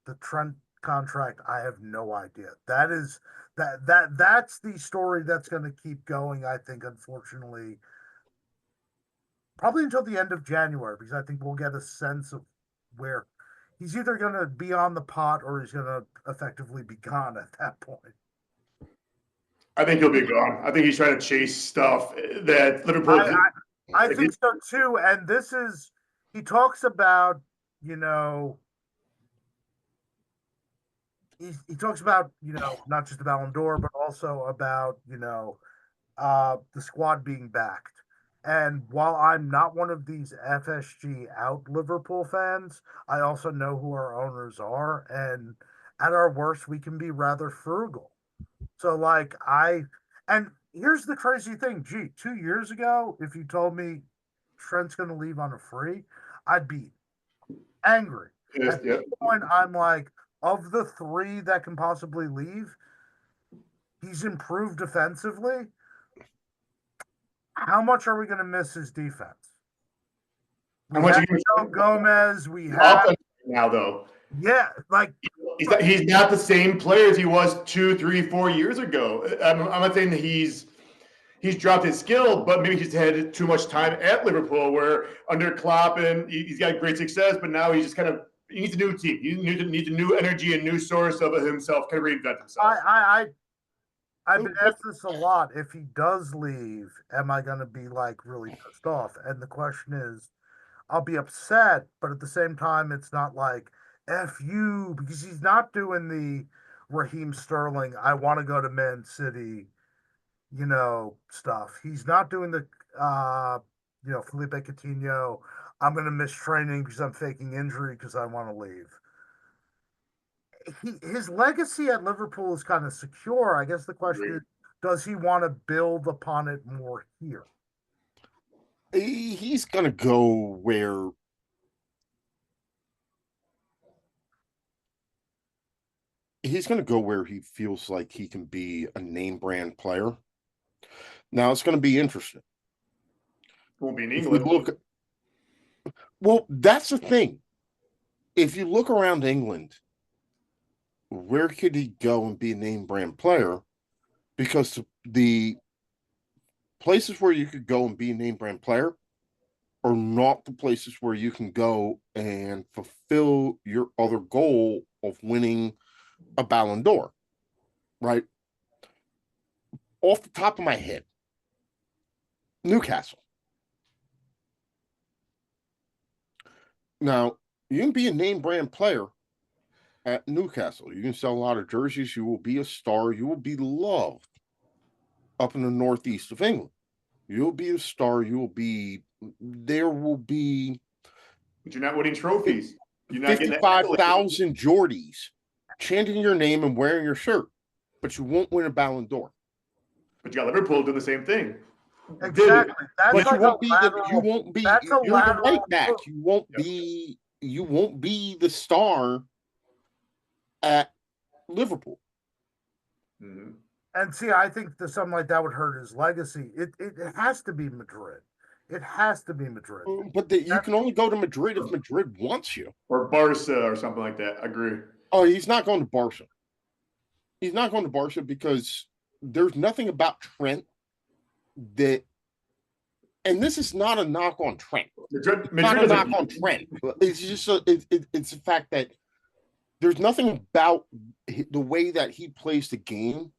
The Trent contract, I have no idea. That's the story that's going to keep going, I think, unfortunately, probably until the end of January, because I think we'll get a sense of where he's either going to be on the pot or he's going to effectively be gone at that point. I think he'll be gone. I think he's trying to chase stuff that Liverpool. I think so too. And this is, he talks about, you know, he talks about, you know, not just the Ballon d'Or, but also about, you know, the squad being backed. And while I'm not one of these FSG out Liverpool fans, I also know who our owners are. And at our worst, we can be rather frugal. So, like, and here's the crazy thing, 2 years ago, if you told me Trent's going to leave on a free, I'd be angry. Yes, At this point, I'm like, of the three that can possibly leave, he's improved defensively. How much are we going to miss his defense? We have Joe Gomez. We have now, though. Yeah, like he's not the same player as he was 2, 3, 4 years ago. I'm not saying that he's dropped his skill, but maybe he's had too much time at Liverpool, where under Klopp and he's got great success, but now he's just kind of he needs a new team. He needs a new energy, a new source of himself, kind of reinvent himself. I've been asked this a lot. If he does leave, am I going to be like really pissed off? And the question is, I'll be upset, but at the same time, it's not like F you, because he's not doing the Raheem Sterling, I want to go to Man City, you know, stuff. He's not doing the, you know, Felipe Coutinho, I'm going to miss training because I'm faking injury because I want to leave. His legacy at Liverpool is kind of secure. I guess the question is, does he want to build upon it more here? He's going to go where he feels like he can be a name brand player. Now it's going to be interesting. Won't be in England. Well, that's the thing. If you look around England, where could he go and be a name brand player? Because the places where you could go and be a name brand player are not the places where you can go and fulfill your other goal of winning a Ballon d'Or, right? Off the top of my head, Newcastle. Now, you can be a name brand player at Newcastle. You can sell a lot of jerseys. You will be a star. You will be loved up in the northeast of England. You'll be a star. There will be. But you're not winning trophies. You're not 55,000 Geordies chanting your name and wearing your shirt, but you won't win a Ballon d'Or. But you got Liverpool doing the same thing. Exactly. That's but like you won't be. You're the right back. You won't be. You won't be the star at Liverpool. Mm-hmm. And see, I think that something like that would hurt his legacy. It has to be Madrid. It has to be Madrid. But you can only go to Madrid if Madrid wants you. Or Barca or something like that. I agree. Oh, he's not going to Barca. He's not going to Barca because there's nothing about Trent that, and this is not a knock on Trent. It's not a knock on Trent. It's just it's the fact that there's nothing about the way that he plays the game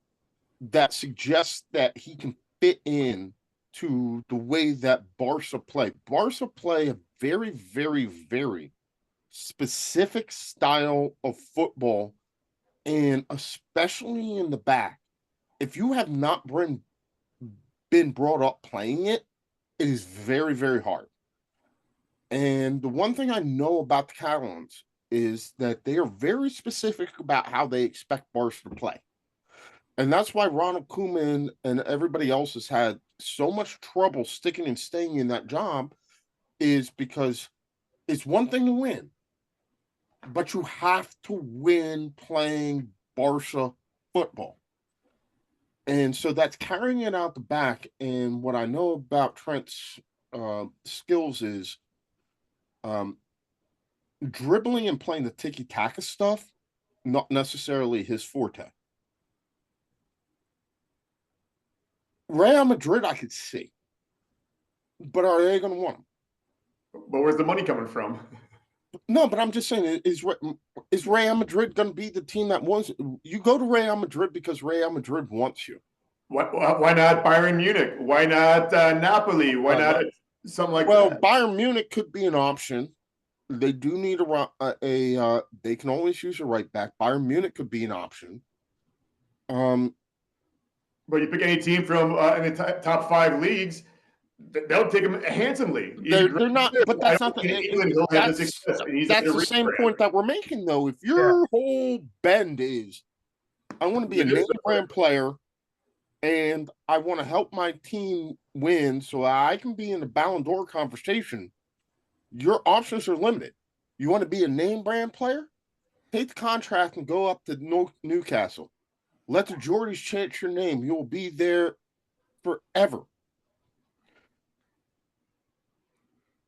that suggests that he can fit in to the way that Barca play. Barca play a very, very, very specific style of football, and especially in the back. If you have not been brought up playing it, it is very, very hard. And the one thing I know about the Catalans is that they are very specific about how they expect Barca to play. And that's why Ronald Koeman and everybody else has had so much trouble sticking and staying in that job, is because it's one thing to win, but you have to win playing Barca football. And so that's carrying it out the back. And what I know about Trent's skills is dribbling and playing the tiki-taka stuff, not necessarily his forte. Real Madrid, I could see, but are they going to want him? But where's the money coming from? No, but I'm just saying, is Real Madrid going to be the team that wants you? Go to Real Madrid because Real Madrid wants you. Why not Bayern Munich? Why not Napoli? Why not something like that? Well, Bayern Munich could be an option. They do need a they can always use a right back. Bayern Munich could be an option. But you pick any team from in the top 5 leagues, they'll take them handsomely. They're not, but that's not that's the same point that we're making, though. If your whole bend is, I want to be a name brand player, and I want to help my team win, so I can be in the Ballon d'Or conversation. Your options are limited. You want to be a name brand player? Take the contract and go up to Newcastle. Let the Geordies chant your name. You'll be there forever.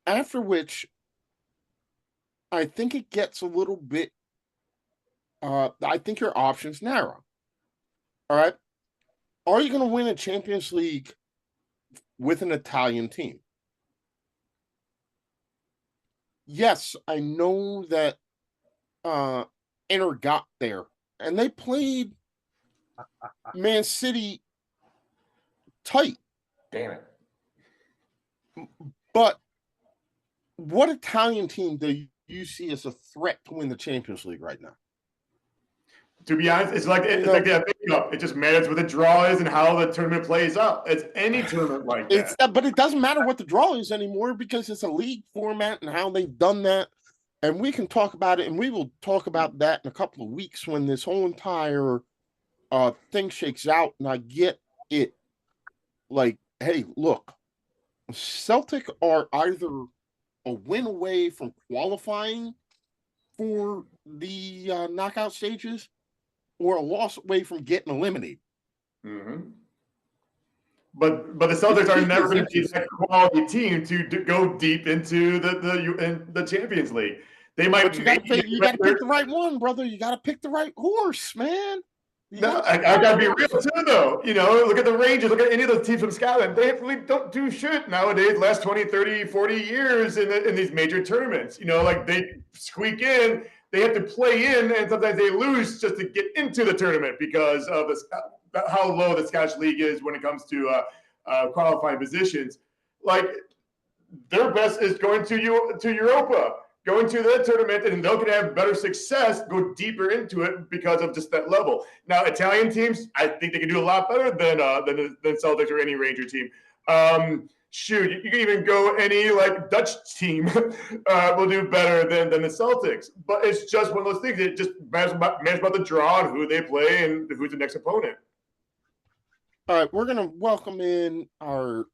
After which, I think it gets a little bit, I think your options narrow. All right. Are you going to win a Champions League with an Italian team? Yes, I know that Inter got there, and they played Man City tight. Damn it. But what Italian team do you see as a threat to win the Champions League right now? To be honest, it's like that pickup. It just matters what the draw is and how the tournament plays out. It's any tournament like that. But it doesn't matter what the draw is anymore because it's a league format and how they've done that. And we can talk about it, and we will talk about that in a couple of weeks when this whole entire thing shakes out. And I get it. Like, hey, look, Celtic are either a win away from qualifying for the knockout stages or a loss away from getting eliminated. Mm-hmm. But the Celtics are never going to be that quality team to go deep into the Champions League. They might. But you got to pick the right one, brother. You got to pick the right horse, man. I got to be real too, though. You know, look at the Rangers. Look at any of those teams from Scotland. They really don't do shit nowadays. Last 20, 30, 40 years in these major tournaments. You know, like they squeak in. They have to play in, and sometimes they lose just to get into the tournament because of how low the Scottish League is when it comes to qualifying positions. Like their best is going to Europa, going to that tournament, and they're going to have better success, go deeper into it because of just that level. Now, Italian teams, I think they can do a lot better than Celtics or any Ranger team. Shoot, you can even go any like Dutch team will do better than the Celtics. But it's just one of those things. It just matters about the draw and who they play and who's the next opponent. All right, we're going to welcome in our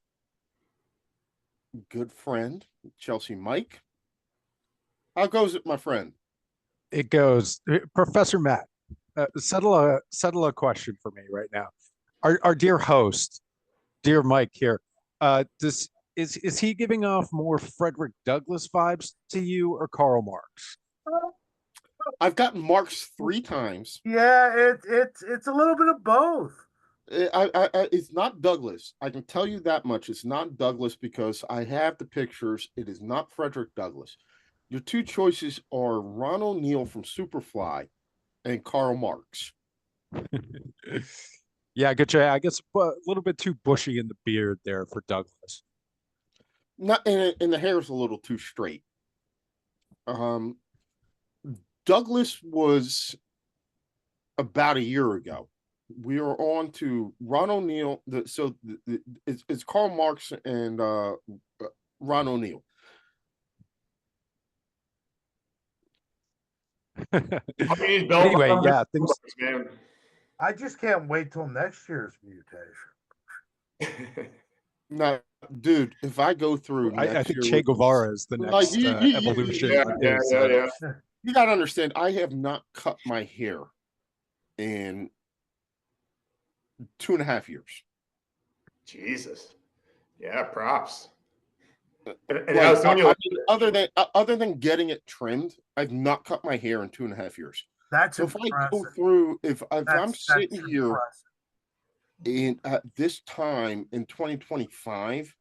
good friend, Chelsea Mike. How goes it, my friend? It goes, Professor Matt. Settle a question for me right now. Our dear host, dear Mike here. Is he giving off more Frederick Douglass vibes to you or Karl Marx? I've gotten Marx 3 times. Yeah, it's a little bit of both. It's not Douglas. I can tell you that much. It's not Douglas because I have the pictures. It is not Frederick Douglass. Your 2 choices are Ron O'Neal from Superfly and Karl Marx. Yeah, I guess a little bit too bushy in the beard there for Douglas. Not and the hair's a little too straight. Douglas was about a year ago. We are on to Ron O'Neal. It's Karl Marx and Ron O'Neal. Anyway, yeah, things. I just can't wait till next year's mutation. No, dude, if I go through, I think Che Guevara is the next evolution. Yeah. You got to understand, I have not cut my hair in 2.5 years. Jesus. Yeah, props. Other than getting it trimmed, I've not cut my hair in 2.5 years. That's so impressive. If I go through, if I'm sitting here, in at this time in 2025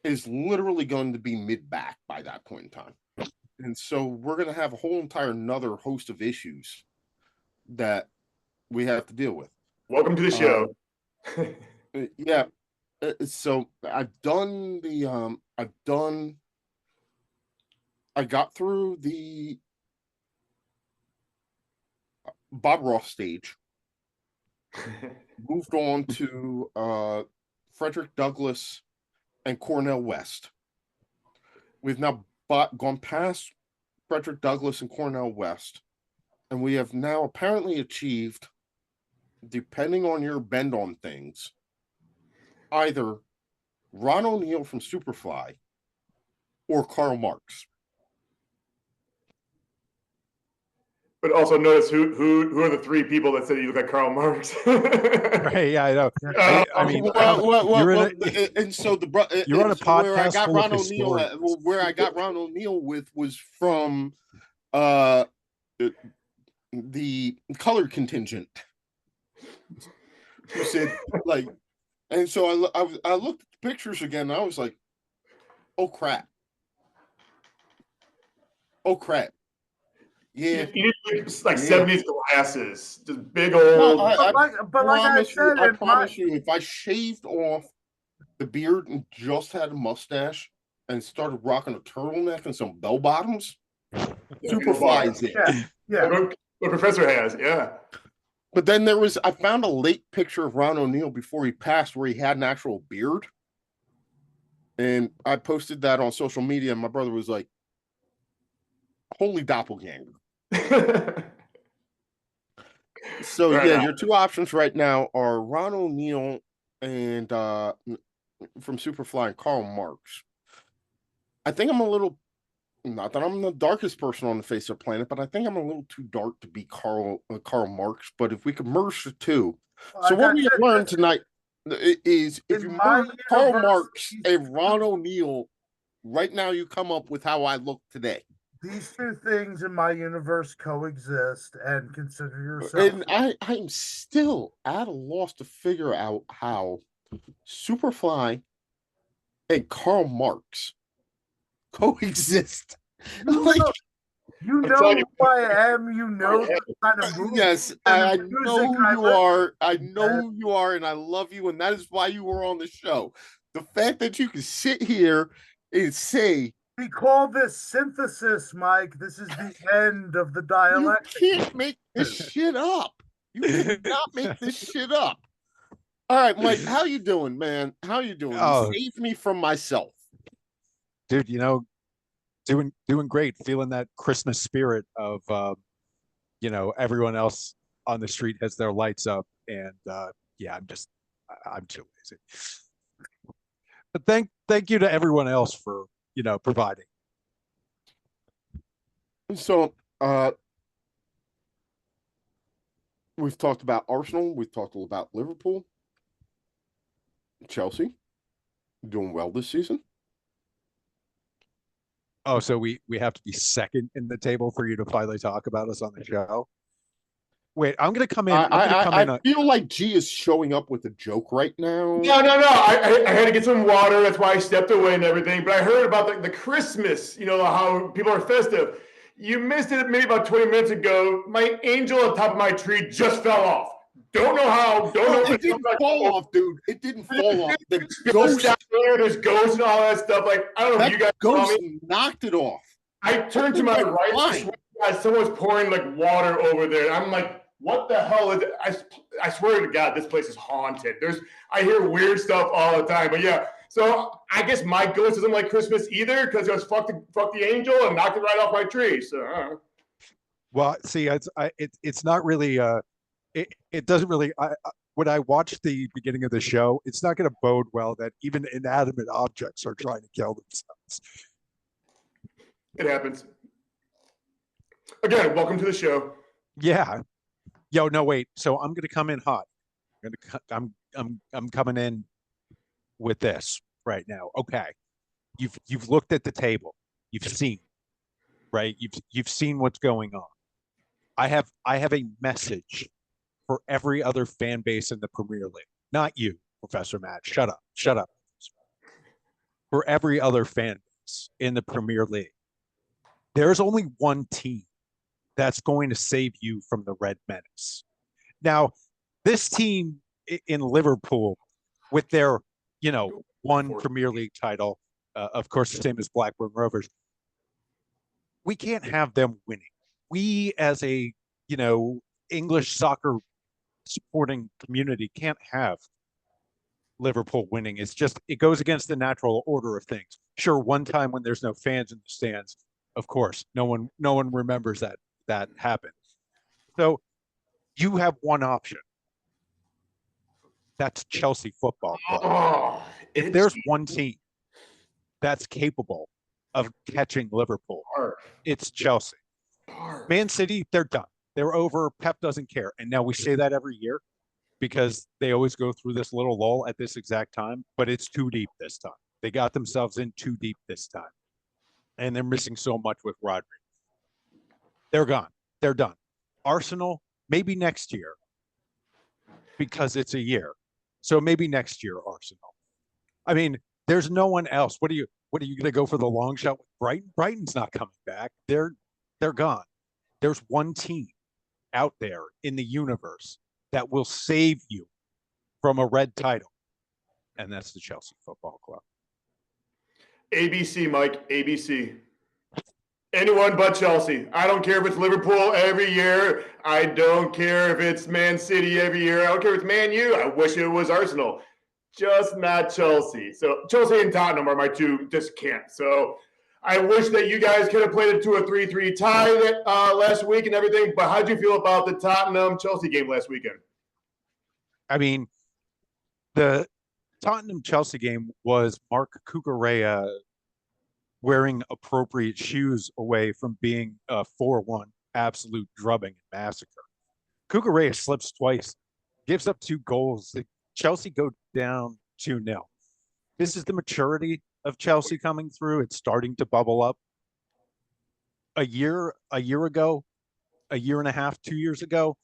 is literally going to be mid-back by that point in time. And so we're going to have a whole entire another host of issues that we have to deal with. Welcome to the show. Yeah. So I got through the Bob Ross stage, moved on to Frederick Douglass and Cornell West. We've now gone past Frederick Douglass and Cornell West, and we have now apparently achieved, depending on your bend on things, either Ron O'Neal from Superfly or Karl Marx. But also notice who are the three people that said you look like Karl Marx? Right? Yeah, I know. I mean, and so you're on a podcast where I got full of Ron O'Neal. historians. Where I got Ron O'Neal was from the color contingent, who said like, and so I looked at the pictures again. And I was like, oh crap. Yeah, you need like 70s glasses, just big old. I promise you, if I shaved off the beard and just had a mustache and started rocking a turtleneck and some bell bottoms, Superfly is it. Yeah. What Professor has, yeah. But then I found a late picture of Ron O'Neal before he passed where he had an actual beard. And I posted that on social media, and my brother was like, holy doppelganger. So right yeah, now. Your two options right now are Ron O'Neal and from Superfly and Karl Marx. I think I'm a little, not that I'm the darkest person on the face of the planet, but I think I'm a little too dark to be Karl Marx. But if we could merge the two, so what we have learned tonight is if you merge Karl Marx and Ron O'Neal, right now you come up with how I look today. These two things in my universe coexist, and consider yourself. And I'm still at a loss to figure out how Superfly and Karl Marx coexist. You know who I am. You know the kind of movie. Yes, I know who you are. I know who you are, and I love you, and that is why you were on the show. The fact that you can sit here and say, we call this synthesis, Mike. This is the end of the dialect. You can't make this shit up. You cannot make this shit up. All right, Mike, how you doing, man? How you doing? You saved me from myself. Dude, doing great. Feeling that Christmas spirit of, everyone else on the street has their lights up. And yeah, I'm too lazy. But thank you to everyone else for providing. So we've talked about Arsenal, we've talked about Liverpool, Chelsea doing well this season. Oh, so we have to be second in the table for you to finally talk about us on the show? Wait, I'm going to come in. I feel like G is showing up with a joke right now. No. I had to get some water. That's why I stepped away and everything. But I heard about the Christmas, how people are festive. You missed it maybe about 20 minutes ago. My angel on top of my tree just fell off. Don't know how. It didn't fall off, dude. It didn't fall off. The ghost out there's ghosts and all that stuff. Like, I don't know if you guys ghost knocked it off. I turned to my right. Someone's pouring like water over there. I'm like, what the hell is it? I swear to God, this place is haunted. I hear weird stuff all the time. But yeah, so I guess my ghost doesn't like Christmas either because it was fuck the angel and knocked it right off my tree. So well, see, it's not really it doesn't really. When I watch the beginning of the show, it's not going to bode well that even inanimate objects are trying to kill themselves. It happens. Again, welcome to the show. Yeah. Yo, no, wait. So I'm going to come in hot. I'm coming in with this right now. Okay. You've looked at the table. You've seen, right? You've seen what's going on. I have a message for every other fan base in the Premier League. not you, Professor Matt. Shut up. Shut up. For every other fan base in the Premier League, there's only one team that's going to save you from the Red Menace. Now, this team in Liverpool, with their, one Premier League title, of course, the same as Blackburn Rovers, we can't have them winning. We, as a, English soccer supporting community, can't have Liverpool winning. It goes against the natural order of things. Sure, one time when there's no fans in the stands, of course, no one remembers that happened. So you have one option. That's Chelsea Football Club. Oh, If there's one team that's capable of catching Liverpool, it's Chelsea. Man City, they're done. They're over. Pep doesn't care. And now we say that every year because they always go through this little lull at this exact time, but it's too deep this time. They got themselves in too deep this time. And they're missing so much with Rodri. They're gone. They're done. Arsenal, maybe next year because it's a year. So maybe next year, Arsenal. I mean, there's no one else. What are you going to go for the long shot with Brighton? Brighton's not coming back. They're gone. There's one team out there in the universe that will save you from a red title, and that's the Chelsea Football Club. ABC, Mike, ABC. Anyone but Chelsea. I don't care if it's Liverpool every year. I don't care if it's Man City every year. I don't care if it's Man U. I wish it was Arsenal. Just not Chelsea. So Chelsea and Tottenham are my two. Just can't. So I wish that you guys could have played it to a 3-3 tie last week and everything. But how did you feel about the Tottenham-Chelsea game last weekend? I mean, the Tottenham-Chelsea game was Mark Cucurella wearing appropriate shoes away from being a 4-1 absolute drubbing and massacre. Cucurella slips twice, gives up 2 goals. Chelsea go down 2-0. This is the maturity of Chelsea coming through. It's starting to bubble up. A year ago, a year and a half, 2 years ago,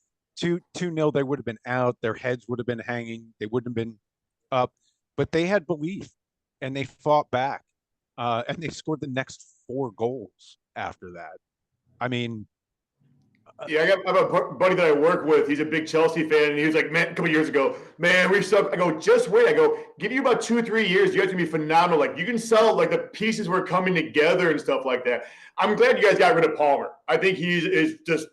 2-0, they would have been out. Their heads would have been hanging. They wouldn't have been up. But they had belief, and they fought back. And they scored the next 4 goals after that. I mean, yeah, I have a buddy that I work with. He's a big Chelsea fan, and he was like, "Man, a couple years ago, man, we suck." I go, "Just wait." I go, "Give you about 2-3 years, you guys can be phenomenal. Like, you can sell like the pieces were coming together and stuff like that." I'm glad you guys got rid of Palmer. I think he is just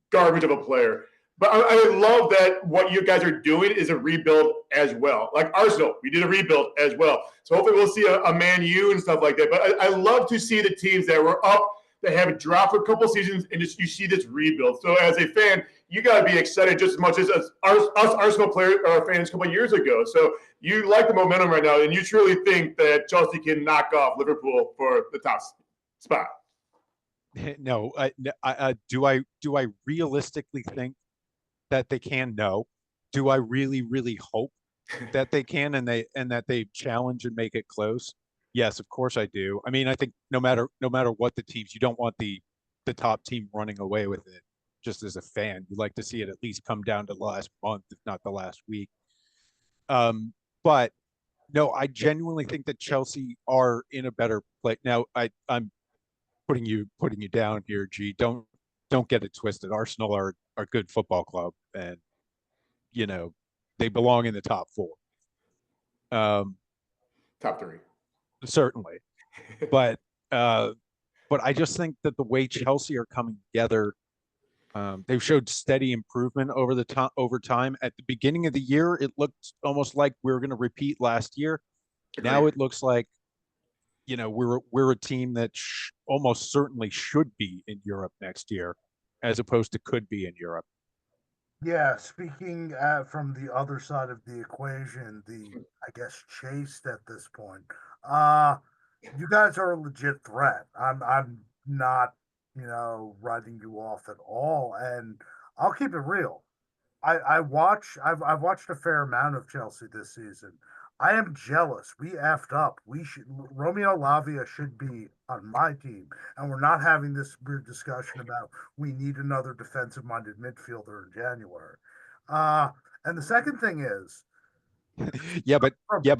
garbage of a player. But I love that what you guys are doing is a rebuild as well. Like Arsenal, we did a rebuild as well. So hopefully we'll see a Man U and stuff like that. But I love to see the teams that were up, that have dropped for a couple seasons, and just you see this rebuild. So as a fan, you got to be excited just as much as us Arsenal players or fans a couple of years ago. So you like the momentum right now, and you truly think that Chelsea can knock off Liverpool for the top spot. No, do I realistically think that they can? No. Do I really, really hope that they can and that they challenge and make it close? Yes, of course I do. I mean, I think no matter what the teams, you don't want the top team running away with it. Just as a fan, you'd like to see it at least come down to the last month, if not the last week. But no, I genuinely think that Chelsea are in a better place now. I'm putting you down here, G. Don't get it twisted. Arsenal are a good football club, and they belong in the top 4. Top 3. Certainly. But I just think that the way Chelsea are coming together, they've showed steady improvement over time. At the beginning of the year, it looked almost like we were going to repeat last year. Agreed. Now it looks like we're a team that almost certainly should be in Europe next year, as opposed to could be in Europe. Yeah, speaking from the other side of the equation, I guess chased at this point. You guys are a legit threat. I'm not, writing you off at all, and I'll keep it real. I've watched a fair amount of Chelsea this season. I am jealous. We effed up. Romeo Lavia should be on my team, and we're not having this weird discussion about we need another defensive-minded midfielder in January. And the second thing is, Yeah, but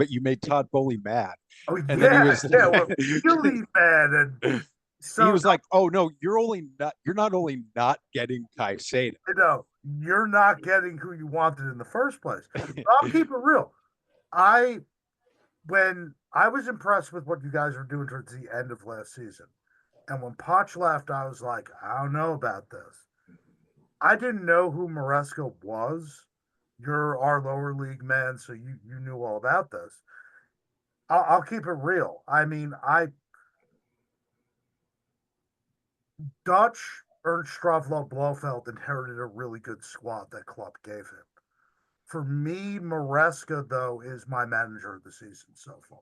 you made Todd Bowley mad, Oh and then he yeah, was yeah, well, really bad, and so he was like, "Oh no, you're not only not getting Caicedo." you know you're not getting who you wanted in the first place. But I'll keep it real. I when I was impressed with what you guys were doing towards the end of last season, and when Potch left, I was like, I don't know about this. I didn't know who Maresca was. You're our lower league man, so you knew all about this. I'll keep it real. I mean, I Dutch Ernst Stravlo Blofeld inherited a really good squad that Klopp gave him. For me, Maresca, though, is my manager of the season so far.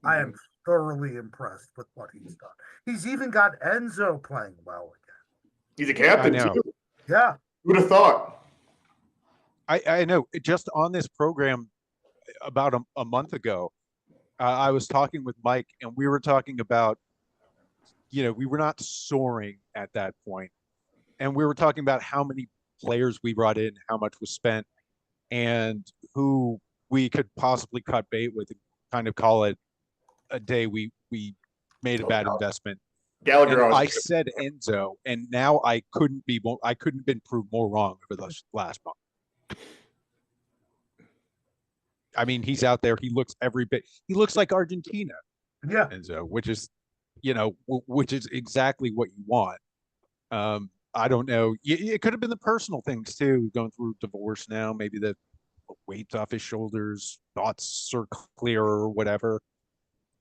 I am thoroughly impressed with what he's done. He's even got Enzo playing well again. He's a captain I know. too. Yeah. Who'd have thought? I know. Just on this program about a month ago, I was talking with Mike, and we were talking about, we were not soaring at that point, and we were talking about how many players we brought in, how much was spent, and who we could possibly cut bait with and kind of call it a day we made a bad investment. Gallagher. And I said Enzo, and now I couldn't have been proved more wrong over the last month. I mean, he's out there. He looks every bit. He looks like Argentina. Yeah. Enzo, which is exactly what you want. I don't know. It could have been the personal things too, going through divorce now. Maybe the weight's off his shoulders, thoughts are clear or whatever.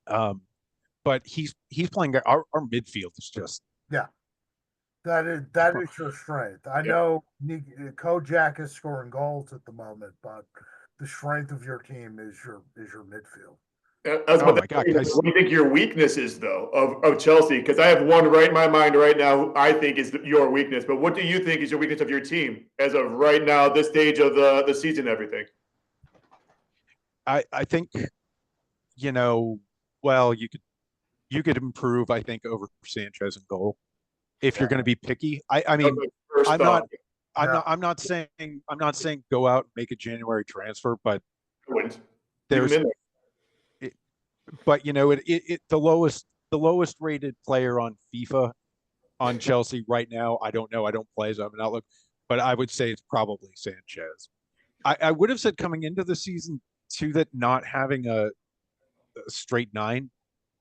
But he's playing. Our midfield is just that is your strength. I know Kojak is scoring goals at the moment, but the strength of your team is your midfield. What do you think your weakness is, though, of Chelsea? Because I have one right in my mind right now who I think is your weakness. But what do you think is your weakness of your team as of right now, this stage of the season, everything? I think, well, you could improve, I think, over Sanchez in goal if you're going to be picky. I mean, I'm not saying go out and make a January transfer, but there's. But the lowest rated player on FIFA on Chelsea right now, I don't know. I don't play, so I have an outlook, but I would say it's probably Sanchez. I would have said coming into the season too that not having a straight 9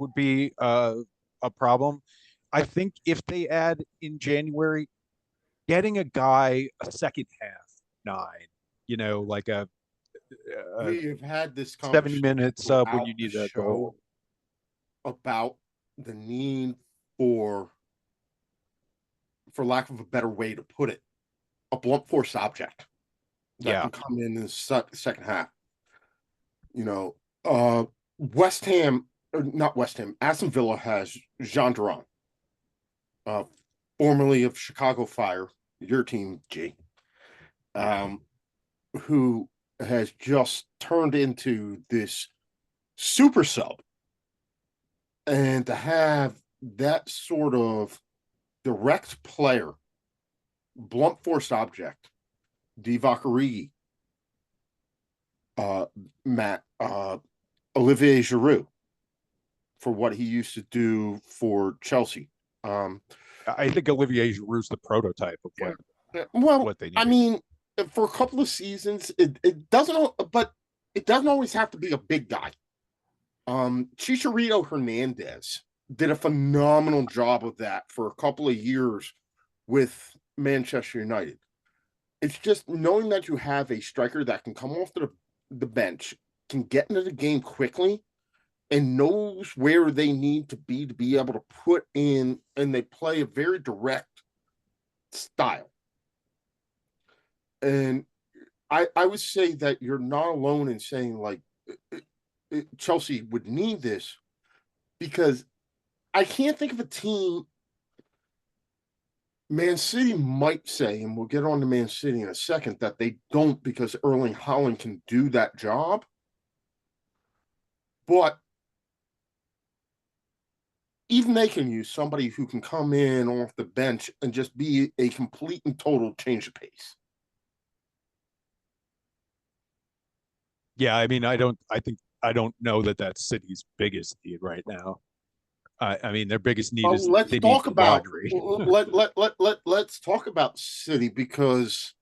would be a problem. I think if they add in January, getting a guy a second half 9, like a We've had this 70-minute sub when you need a goal about the need for lack of a better way to put it, a blunt force object that can come in the second half. West Ham, or not West Ham, Aston Villa has Jean Duran, formerly of Chicago Fire, your team, G, who has just turned into this super sub. And to have that sort of direct player, blunt force object, Divock Origi, Olivier Giroud, for what he used to do for Chelsea. I think Olivier Giroud's the prototype of what they need. I mean, for a couple of seasons, it doesn't always have to be a big guy. Chicharito Hernandez did a phenomenal job of that for a couple of years with Manchester United. It's just knowing that you have a striker that can come off the bench, can get into the game quickly, and knows where they need to be able to put in, and they play a very direct style. And I would say that you're not alone in saying, like, Chelsea would need this, because I can't think of a team. Man City might say, and we'll get on to Man City in a second, that they don't, because Erling Haaland can do that job. But even they can use somebody who can come in off the bench and just be a complete and total change of pace. Yeah, I mean, I don't know that that's City's biggest need right now. I mean, their biggest need is Let's they need talk about Rodri. let's talk about City, because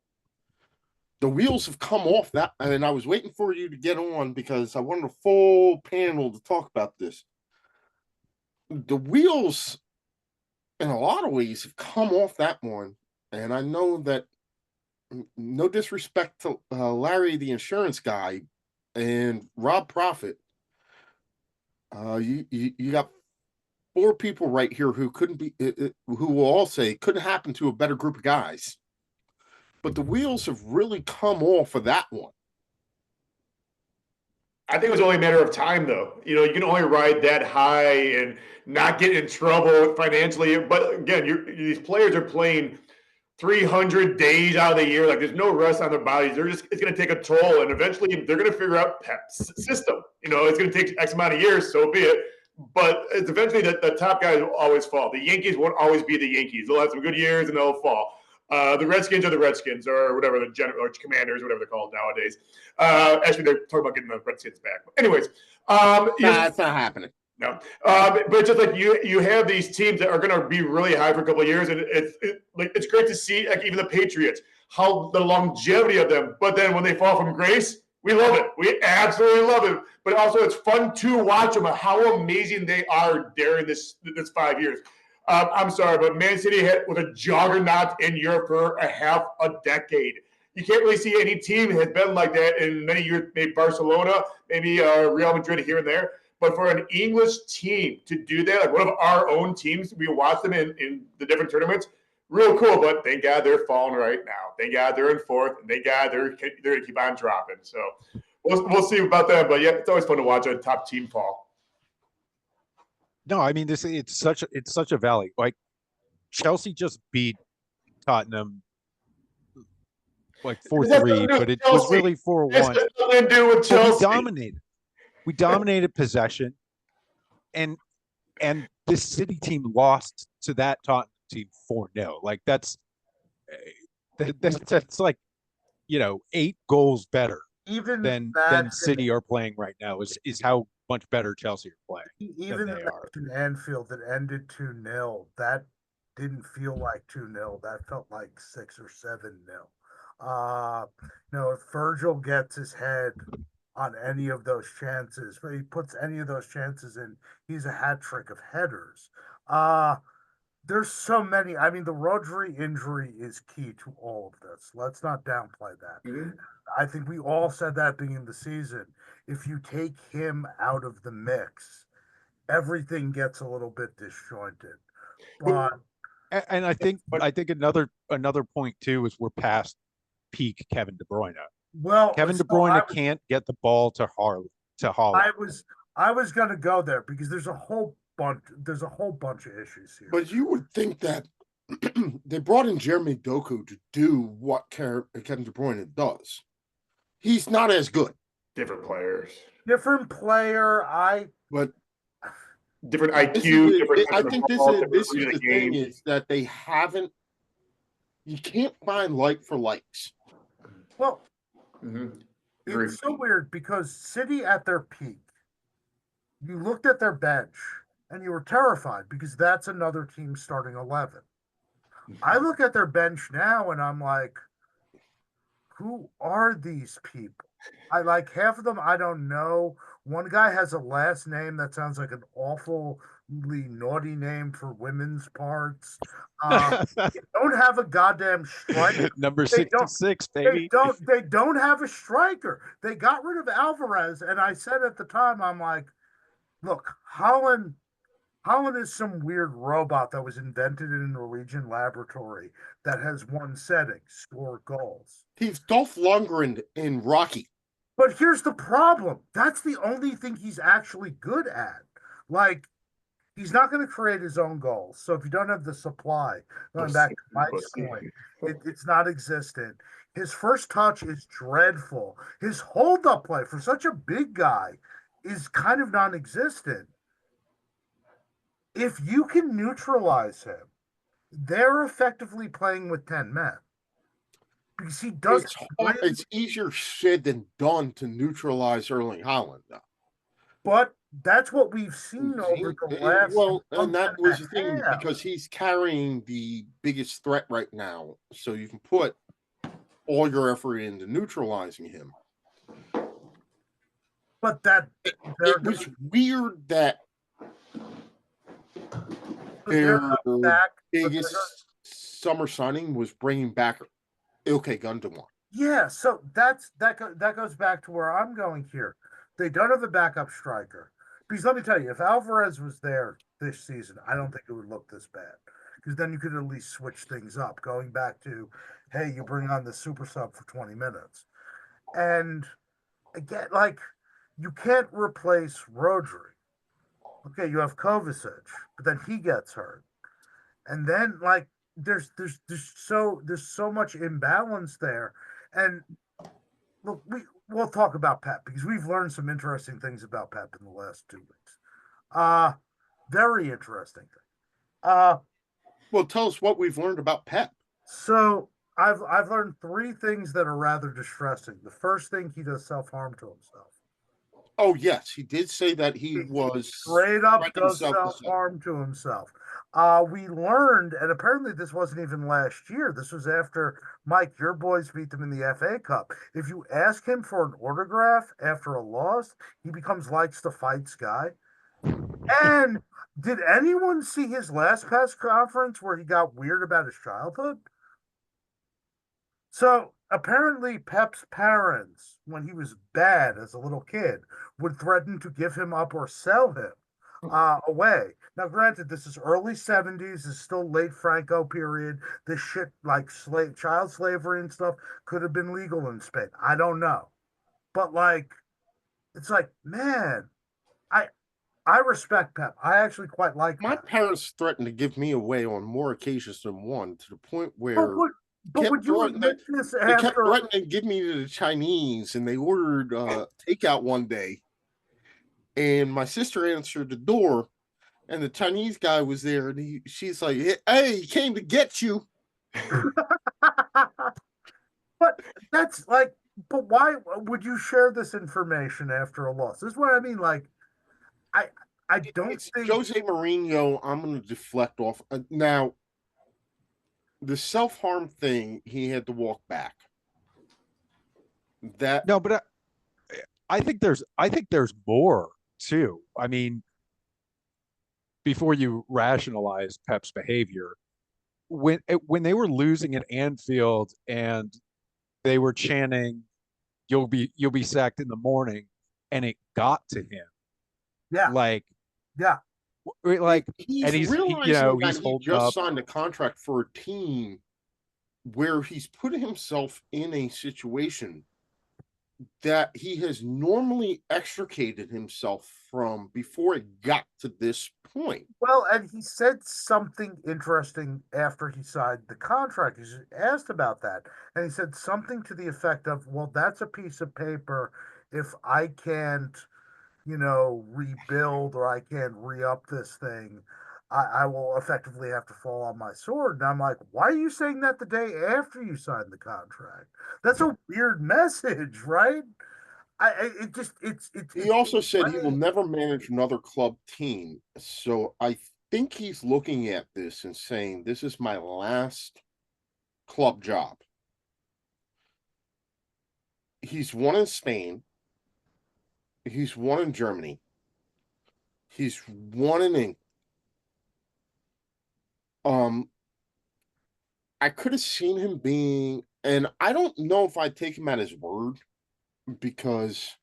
the wheels have come off that, and I was waiting for you to get on because I wanted a full panel to talk about this. The wheels, in a lot of ways, have come off that one, and I know that, no disrespect to Larry, the insurance guy, and Rob Profit, you got four people right here who couldn't be, who will all say couldn't happen to a better group of guys. But the wheels have really come off of that one. I think it was only a matter of time, though. You know, you can only ride that high and not get in trouble financially. But again, these players are playing 300 days out of the year. Like, there's no rest on their bodies. It's going to take a toll, and eventually they're going to figure out Pep's system. You know, it's going to take X amount of years, so be it. But it's eventually the top guys will always fall. The Yankees won't always be the Yankees. They'll have some good years and they'll fall. The Redskins are the Redskins, or whatever, or Commanders, whatever they're called nowadays. Actually, they're talking about getting the Redskins back. But anyways, That's not happening. No, but just like you have these teams that are going to be really high for a couple of years, and it's great to see, like, even the Patriots, how the longevity of them. But then when they fall from grace, we love it. We absolutely love it. But also, it's fun to watch them, how amazing they are during this 5 years. I'm sorry, but Man City was a juggernaut in Europe for a half a decade. You can't really see any team has been like that in many years. Maybe Barcelona, maybe Real Madrid here and there. But for an English team to do that, like one of our own teams, we watch them in the different tournaments, real cool. But thank God they're falling right now. Thank God they're in fourth, and thank God they're going to keep on dropping. So we'll see about that. But yeah, it's always fun to watch a top team fall. No, I mean, it's such a valley. Like, Chelsea just beat Tottenham like 4-3, but it was really 4-1. Nothing to do with Chelsea. We dominated possession, and this City team lost to that Tottenham team 4-0. Like, that's like, 8 goals better Even than City are playing right now is how much better Chelsea are playing. Even the match in Anfield that ended 2-0, that didn't feel like 2-0. That felt like 6 or 7-0. If Virgil gets his head on any of those chances, but he puts any of those chances in, he's a hat trick of headers. There's so many. I mean, the Rodri injury is key to all of this. Let's not downplay that. Mm-hmm. I think we all said that beginning of the season. If you take him out of the mix, everything gets a little bit disjointed. But and I think another point too is we're past peak Kevin De Bruyne. Well, Kevin De Bruyne can't get the ball to Haaland. I was going to go there because there's a whole bunch of issues here. But you would think that they brought in Jeremy Doku to do what Kevin De Bruyne does. He's not as good. Different players. Different player. But different IQ. I think this is the thing, is that they haven't. You can't find like for likes. Well, it's so weird because City at their peak, you looked at their bench and you were terrified because that's another team starting 11. I look at their bench now and I'm like, who are these people? I like half of them I don't know. One guy has a last name that sounds like an awfully naughty name for women's parts. They don't have a goddamn striker. Number 66, baby. They don't have a striker. They got rid of Alvarez, and I said at the time, I'm like, look, Holland is some weird robot that was invented in a Norwegian laboratory that has one setting: score goals. He's Dolph Lundgren in Rocky. But here's the problem. That's the only thing he's actually good at. Like, he's not going to create his own goals. So if you don't have the supply, going back to Mike's point, it's not existent. His first touch is dreadful. His hold-up play for such a big guy is kind of non-existent. If you can neutralize him, they're effectively playing with 10 men. because he does. It's easier said than done to neutralize Erling Haaland, though. But that's what we've seen over the last. Well, and that was the thing half. because he's carrying the biggest threat right now, so you can put all your effort into neutralizing him. But that it was weird that their biggest summer signing was bringing back Ilkay Gundogan. Yeah, so that goes back to where I'm going here. They don't have a backup striker. Because let me tell you, if Alvarez was there this season, I don't think it would look this bad. Because then you could at least switch things up, going back to, hey, you bring on the super sub for 20 minutes. And again, like, you can't replace Rodri. Okay, you have Kovacic, but then he gets hurt. And then like there's so much imbalance there. And look, we'll talk about Pep because we've learned some interesting things about Pep in the last 2 weeks. Very interesting thing. Well, tell us what we've learned about Pep. So I've learned 3 things that are rather distressing. The first thing, he does self-harm to himself. Oh yes, he did say that he was straight up does self-harm to himself. We learned, and apparently this wasn't even last year. This was after, Mike, your boys beat them in the FA Cup. If you ask him for an autograph after a loss, he becomes likes to fights guy. And did anyone see his last press conference where he got weird about his childhood? So apparently Pep's parents, when he was bad as a little kid, would threaten to give him up or sell him away. Now, granted, this is early 70s, this is still late Franco period. This shit like child slavery and stuff could have been legal in Spain. I don't know. But like, it's like, man, I respect Pep. I actually quite like my Pep. parents threatened to give me away on more occasions than one, to the point where but would you admit this after? They kept threatening to give me to the Chinese, and they ordered takeout one day. And my sister answered the door, and the Chinese guy was there, and she's like, "Hey, he came to get you." But that's like, but why would you share this information after a loss? This is what I mean. Like, I don't think Jose Mourinho. I'm going to deflect off now. The self-harm thing, he had to walk back. That no, but I think there's more too. I mean, before you rationalize Pep's behavior, when they were losing at Anfield and they were chanting, you'll be sacked in the morning," and it got to him. Yeah. Like he's realizing he's he just up. signed a contract for a team where he's put himself in a situation that he has normally extricated himself from before it got to this point. Well, and he said something interesting after he signed the contract. He's asked about that, and he said something to the effect of, "Well, that's a piece of paper. If I can't, rebuild or I can't re-up this thing, I will effectively have to fall on my sword." And I'm like, why are you saying that the day after you signed the contract? That's a weird message, right? He also said he will never manage another club team. So I think he's looking at this and saying, this is my last club job. He's won in Spain. He's won in Germany. He's won in England. I could have seen him being, and I don't know if I'd take him at his word, because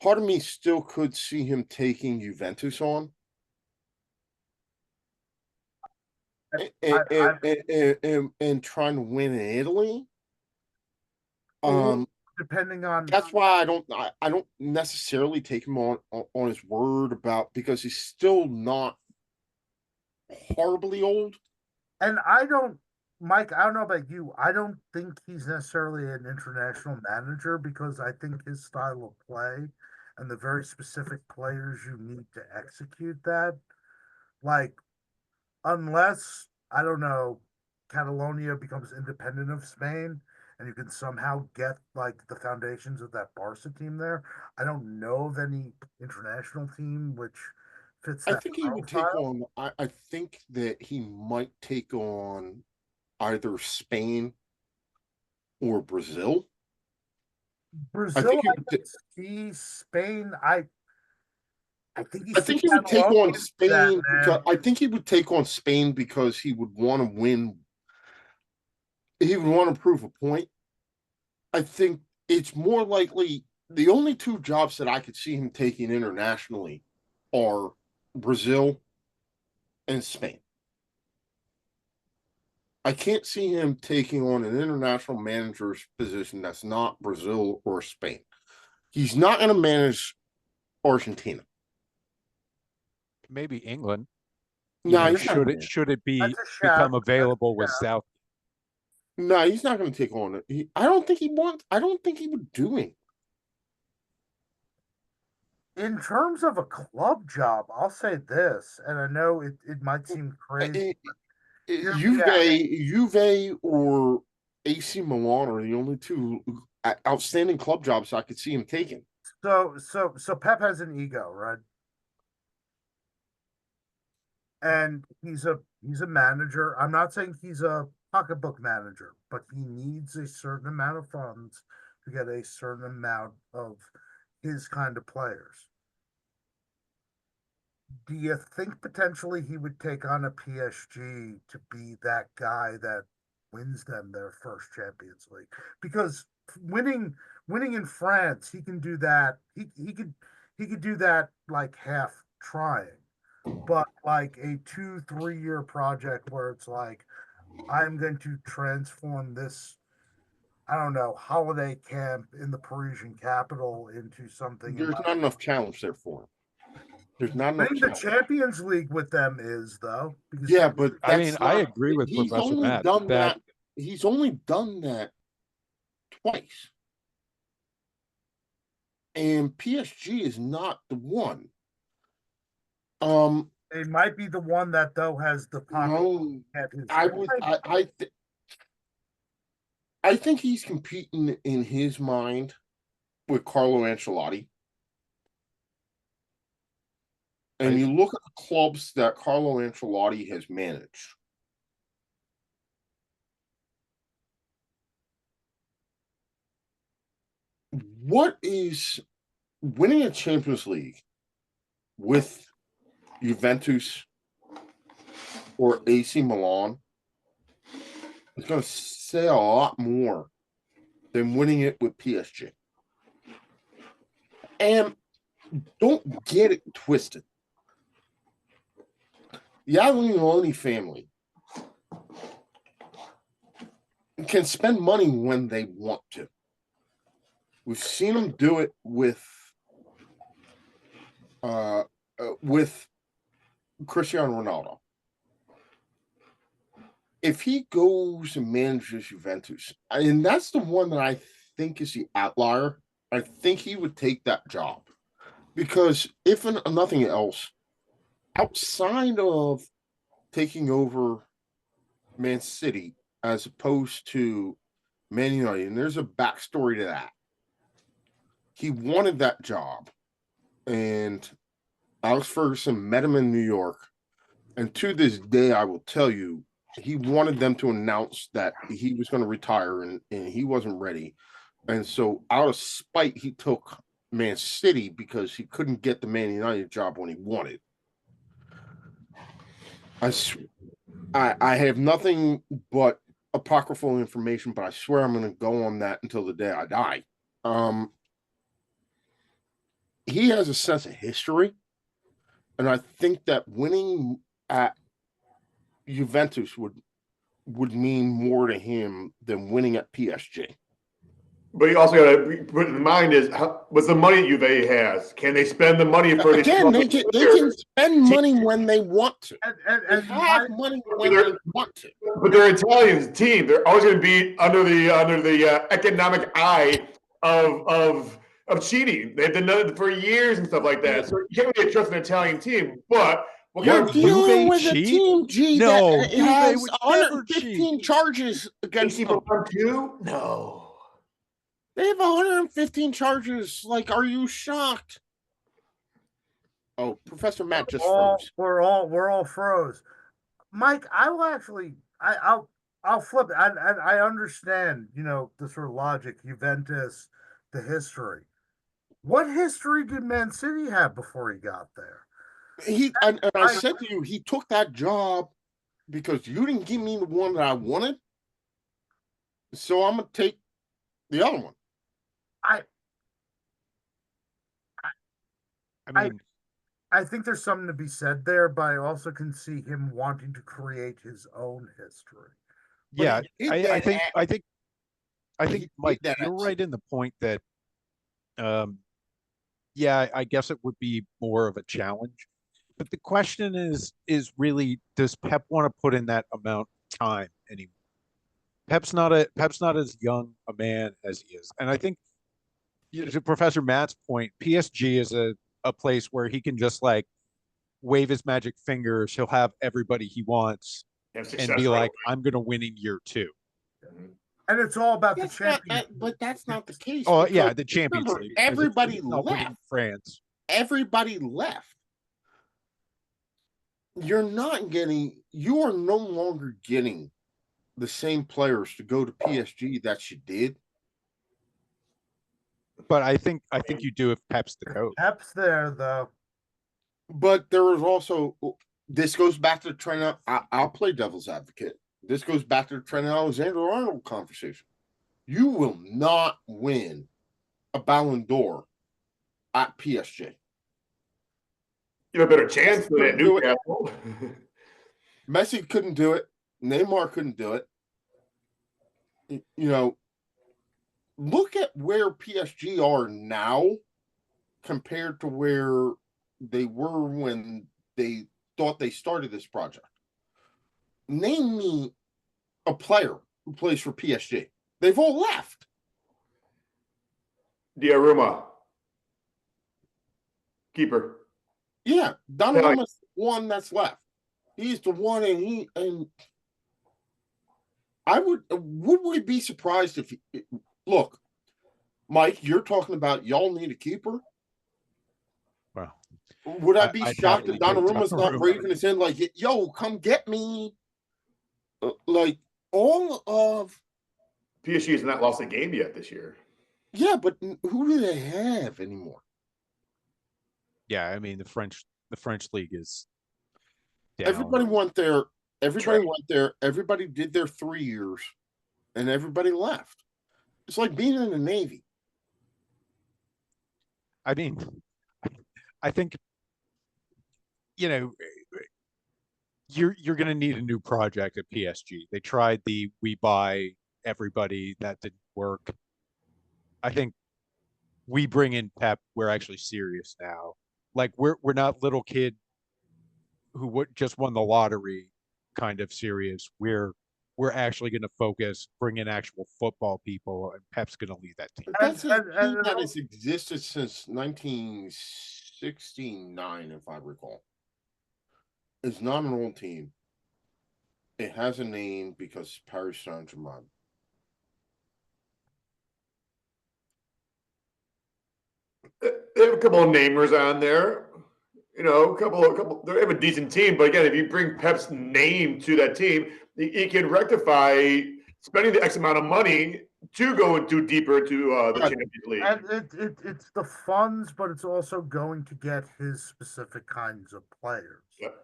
part of me still could see him taking Juventus on. And trying to win in Italy. Depending on, that's why I don't necessarily take him on his word about, because he's still not horribly old. And Mike, I don't know about you. I don't think he's necessarily an international manager, because I think his style of play and the very specific players you need to execute that, like, unless, I don't know, Catalonia becomes independent of Spain, and you can somehow get like the foundations of that Barca team there. I don't know of any international team which fits I that think he would take profile. on. I think that he might take on either Spain or Brazil. I Brazil, think he I would. can see. Spain, I think I he's too think he would take on Catalonian for that, Spain because man. I think he would take on Spain because he would want to win. He would want to prove a point. I think it's more likely the only two jobs that I could see him taking internationally are Brazil and Spain. I can't see him taking on an international manager's position that's not Brazil or Spain. He's not going to manage Argentina. Maybe England. No, You know, he's not. should it be That's a shout. become available with South? No, he's not going to take on it. I don't think he wants. I don't think he would do it. In terms of a club job, I'll say this, and I know it might seem crazy. Hear me out. Juve or AC Milan are the only two outstanding club jobs I could see him taking. So Pep has an ego, right? And he's a manager. I'm not saying he's a pocketbook manager, but he needs a certain amount of funds to get a certain amount of his kind of players. Do you think potentially he would take on a PSG to be that guy that wins them their first Champions League? Because winning in France, he can do that. He could do that like half trying. But like a 2-3 year project where it's like, I'm going to transform this, I don't know, holiday camp in the Parisian capital into something. There's not enough challenge there for him. There's not enough Winning the challenge. Champions League with them is though. Because Yeah, but I mean, I agree with he's Professor only Matt done that He's only done that twice, and PSG is not the one. it might be the one that though has the No, at his I would. I think he's competing in his mind with Carlo Ancelotti. And you look at the clubs that Carlo Ancelotti has managed. What is winning a Champions League with Juventus or AC Milan is going to say a lot more than winning it with PSG. And don't get it twisted. The Agnelli family can spend money when they want to. We've seen them do it with Cristiano Ronaldo. If he goes and manages Juventus, and that's the one that I think is the outlier, I think he would take that job. Because if nothing else, outside of taking over Man City as opposed to Man United, and there's a backstory to that. He wanted that job, and Alex Ferguson met him in New York. And to this day, I will tell you, he wanted them to announce that he was going to retire, and he wasn't ready. And so, out of spite, he took Man City because he couldn't get the Man United job when he wanted. I have nothing but apocryphal information, but I swear I'm going to go on that until the day I die. He has a sense of history, and I think that winning at Juventus would mean more to him than winning at PSG. But you also got to put in mind is what's the money Juve has? Can they spend the money for again? They can spend money when they want to. And have money when they want to. But they're Italian team. They're always going to be under the economic eye of cheating. They've done it for years and stuff like that. So you can't really trust an Italian team. But What You're kind of dealing Juve with a cheat? team, G, No, that Juve has would never 115 cheat. charges against AC them. Milan too? No. They have 115 charges. Like, are you shocked? Oh, Professor Matt just froze. We're all froze. Mike, I will actually, I'll flip it. I understand, the sort of logic, Juventus, the history. What history did Man City have before he got there? And I said to you, he took that job because you didn't give me the one that I wanted. So I'm gonna take the other one. I I mean, I think there's something to be said there, but I also can see him wanting to create his own history. But yeah, he did I that think at- I think I he think did Mike, that you're at right in the point that yeah, I guess it would be more of a challenge. But the question is really, does Pep want to put in that amount of time anymore? Pep's not as young a man as he is. And I think to Professor Matt's point, PSG is a place where he can just like wave his magic fingers, he'll have everybody he wants Have and success be right like, I'm gonna win in year 2. away. And it's all about the That's not champion. but that's not the case. Oh because yeah, the Champions remember, League. 'Cause everybody it's not winning left. France. Everybody left. You are no longer getting the same players to go to PSG that you did. But I think you do if Pep's the coach. Pep's there though. But there was also, this goes back to Trent. I'll play devil's advocate. This goes back to the Trent Alexander-Arnold conversation. You will not win a Ballon d'Or at PSG. You have a better chance than at Do it. Newcastle. Messi couldn't do it. Neymar couldn't do it. Look at where PSG are now compared to where they were when they thought they started this project. Name me a player who plays for PSG. They've all left. Donnarumma. Keeper. Yeah, Donnarumma's the one that's left. He's the one, and I would we be surprised if look, Mike, you're talking about y'all need a keeper. Well, would I be I'd shocked if happily take Donnarumma's not Donnarumma. raising his hand like, yo, come get me? Like all of PSG has not lost a game yet this year. yeah, but who do they have anymore? Yeah, I mean the French league is down. Everybody went there. Everybody went there. Everybody did their 3 years, and everybody left. It's like being in the Navy. I mean, I think you're going to need a new project at PSG. They tried the we buy everybody, that didn't work. I think we bring in Pep. We're actually serious now. Like we're not little kid who just won the lottery kind of serious. We're actually going to focus, bring in actual football people, and Pep's going to lead that team. That's a team that has existed since 1969, if I recall. It's not an old team. It has a name because Paris Saint-Germain. They have a couple of namers on there. A couple. They have a decent team, but again, if you bring Pep's name to that team, he can rectify spending the X amount of money to go into deeper into the Champions League. And it's the funds, but it's also going to get his specific kinds of players. Yep.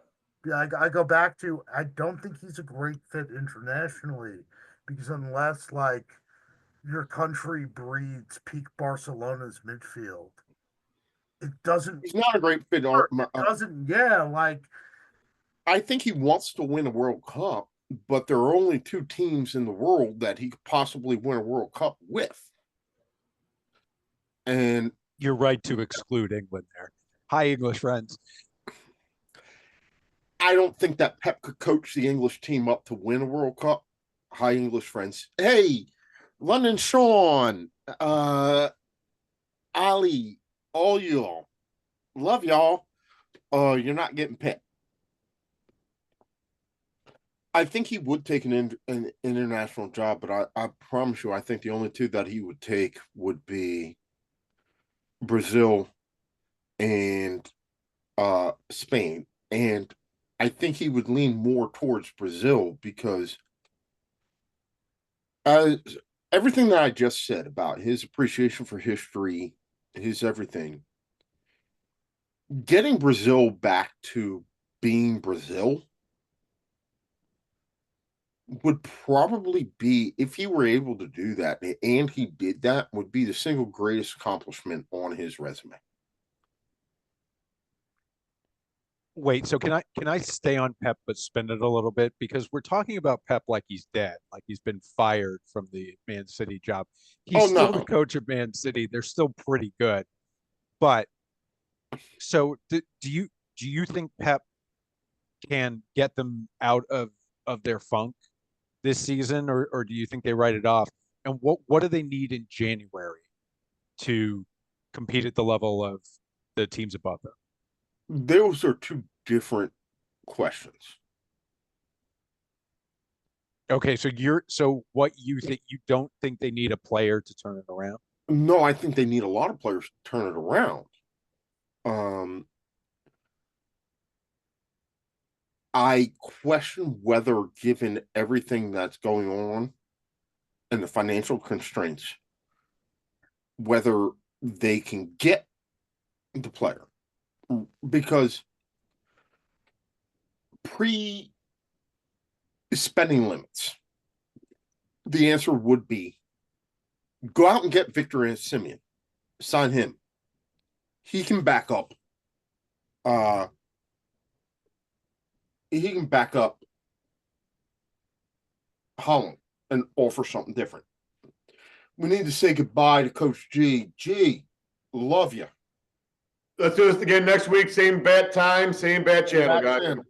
Yeah, I go back to, I don't think he's a great fit internationally, because unless like your country breeds peak Barcelona's midfield, it doesn't. He's not a great fit. It doesn't. Yeah, like I think he wants to win a World Cup, but there are only 2 teams in the world that he could possibly win a World Cup with. And you're right to exclude England there. Hi, English friends. I don't think that Pep could coach the English team up to win a World Cup. Hi, English friends. Hey, London Sean, Ali, all y'all. Love y'all. You're not getting picked. I think he would take an international job, but I promise you, I think the only two that he would take would be Brazil and Spain. And I think he would lean more towards Brazil because as everything that I just said about his appreciation for history, his everything, getting Brazil back to being Brazil would probably be, if he were able to do that and he did that, would be the single greatest accomplishment on his resume. Wait, so can I stay on Pep but spin it a little bit because we're talking about Pep like he's dead, like he's been fired from the Man City job. He's Oh still the no. coach of Man City. They're still pretty good. But so do you think Pep can get them out of their funk this season, or do you think they write it off? And what do they need in January to compete at the level of the teams above them? Those are two different questions. Okay, so what you think you don't think they need a player to turn it around? No, I think they need a lot of players to turn it around. Um, I question whether, given everything that's going on and the financial constraints, whether they can get the player because pre spending limits, the answer would be go out and get Victor Simeon, sign him. He can back up. He can back up Holland and offer something different. We need to say goodbye to Coach G. G, love you. Let's do this again next week. Same bat time, same bat channel, guys. Channel.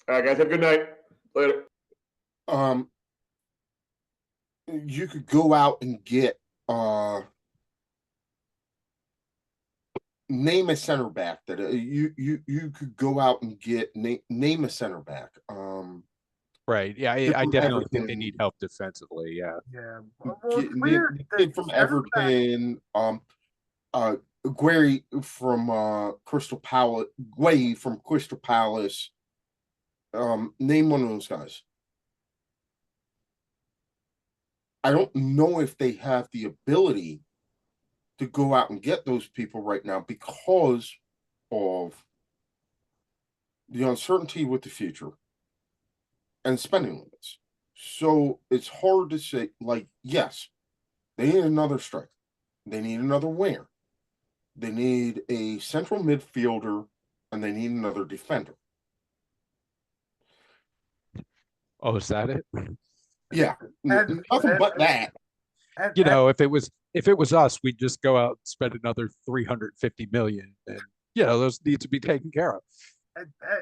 All right, guys. Have a good night. Later. You could go out and get name a center back that you could go out and get name a center back. Right. Yeah, I definitely think they need help defensively. Yeah. Yeah. Well, it's weird the kid from Everton, Gueye from Crystal Palace, Gueye from Crystal Palace. Name one of those guys. I don't know if they have the ability to go out and get those people right now because of the uncertainty with the future and spending limits. So it's hard to say, like, yes, they need another striker. They need another winger. They need a central midfielder and they need another defender. Oh, is that it? Yeah. And- Nothing but that. And, You know, if it was us, we'd just go out and spend another 350 million, and those need to be taken care of.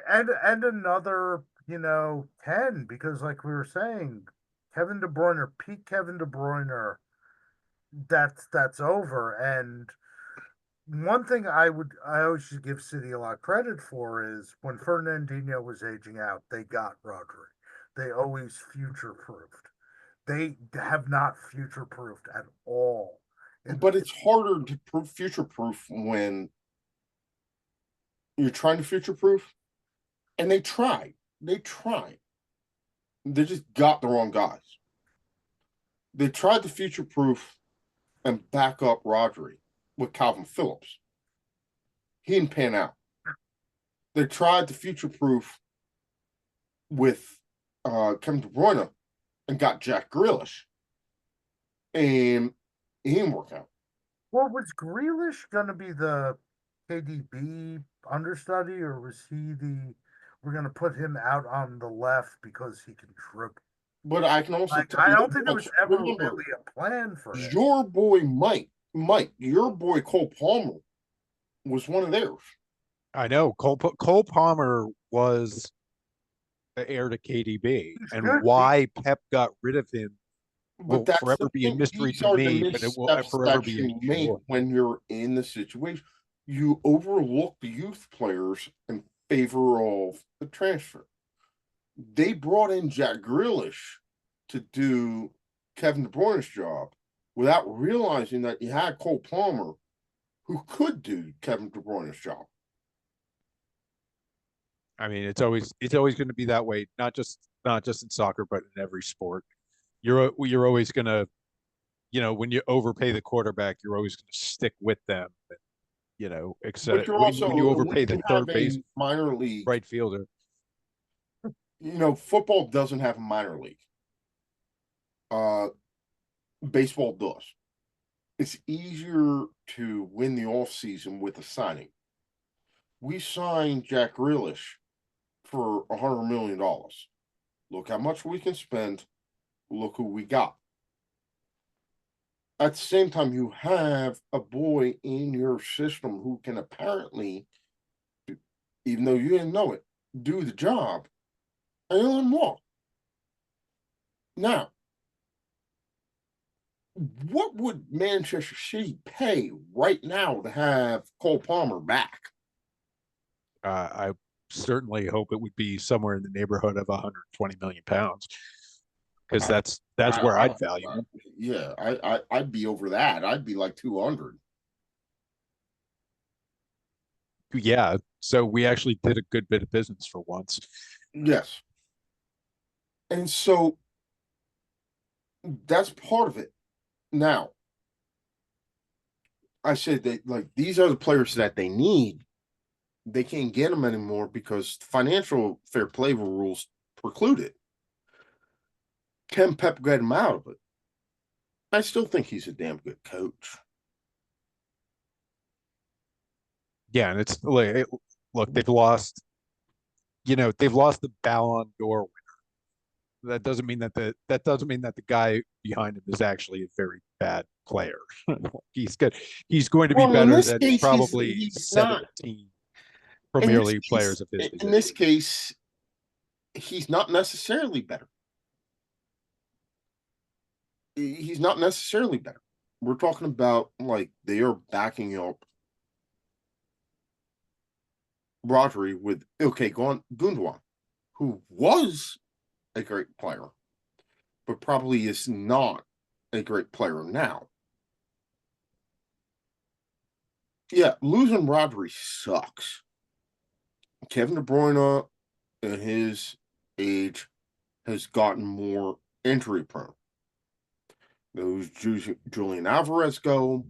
and another, 10, because like we were saying, Kevin De Bruyne, peak Kevin De Bruyne, that's over. And one thing I always should give City a lot of credit for is when Fernandinho was aging out, they got Rodri. They always future proofed. They have not future proofed at all. But it's harder to future proof when you're trying to future proof. And they tried. They just got the wrong guys. They tried to future proof and back up Rodri with Calvin Phillips. He didn't pan out. They tried to future proof with Kevin De Bruyne and got Jack Grealish. And he didn't work out. Well, was Grealish going to be the KDB understudy, or was he we're going to put him out on the left because he can dribble? But I can also tell I you, don't think there was ever remember, really a plan for him. your boy Mike, your boy Cole Palmer was one of theirs. I know Cole Palmer was the heir to KDB, and why Pep got rid of him will But that's forever be a mystery to me. But it will forever be a make when you're in the situation. You overlook the youth players in favor of the transfer. they brought in Jack Grealish to do Kevin De Bruyne's job without realizing that you had Cole Palmer who could do Kevin De Bruyne's job. I mean, it's always going to be that way, not just in soccer, but in every sport. You're always going to, when you overpay the quarterback, you're always going to stick with them. But Except you're when also you when overpay the you have third a base minor league, right fielder. Football doesn't have a minor league. Baseball does. It's easier to win the offseason with a signing. We signed Jack Grealish for $100 million. Look how much we can spend. Look who we got. At the same time, you have a boy in your system who can apparently, even though you didn't know it, do the job, and you let him walk. Now, what would Manchester City pay right now to have Cole Palmer back? I certainly hope it would be somewhere in the neighborhood of 120 million pounds, because that's where I'd value him. Yeah, I'd be over that. I'd be like 200. Yeah, so we actually did a good bit of business for once. Yes. And so that's part of it. Now, I said that like these are the players that they need. They can't get them anymore because financial fair play rules preclude it. Can Pep get him out of it? I still think he's a damn good coach. Yeah, and it's like, look, they've lost the Ballon d'Or winner. That doesn't mean that the guy behind him is actually a very bad player. He's good. He's going to be Well, in better this than case, probably he's not. 17 In Premier this League case, players of his in position. this case, he's not necessarily better. He's not necessarily better. We're talking about like they are backing up Rodri with Ilkay Gundogan, who was a great player, but probably is not a great player now. Yeah, losing Rodri sucks. Kevin De Bruyne at his age has gotten more injury prone. Those Julian Alvarez go.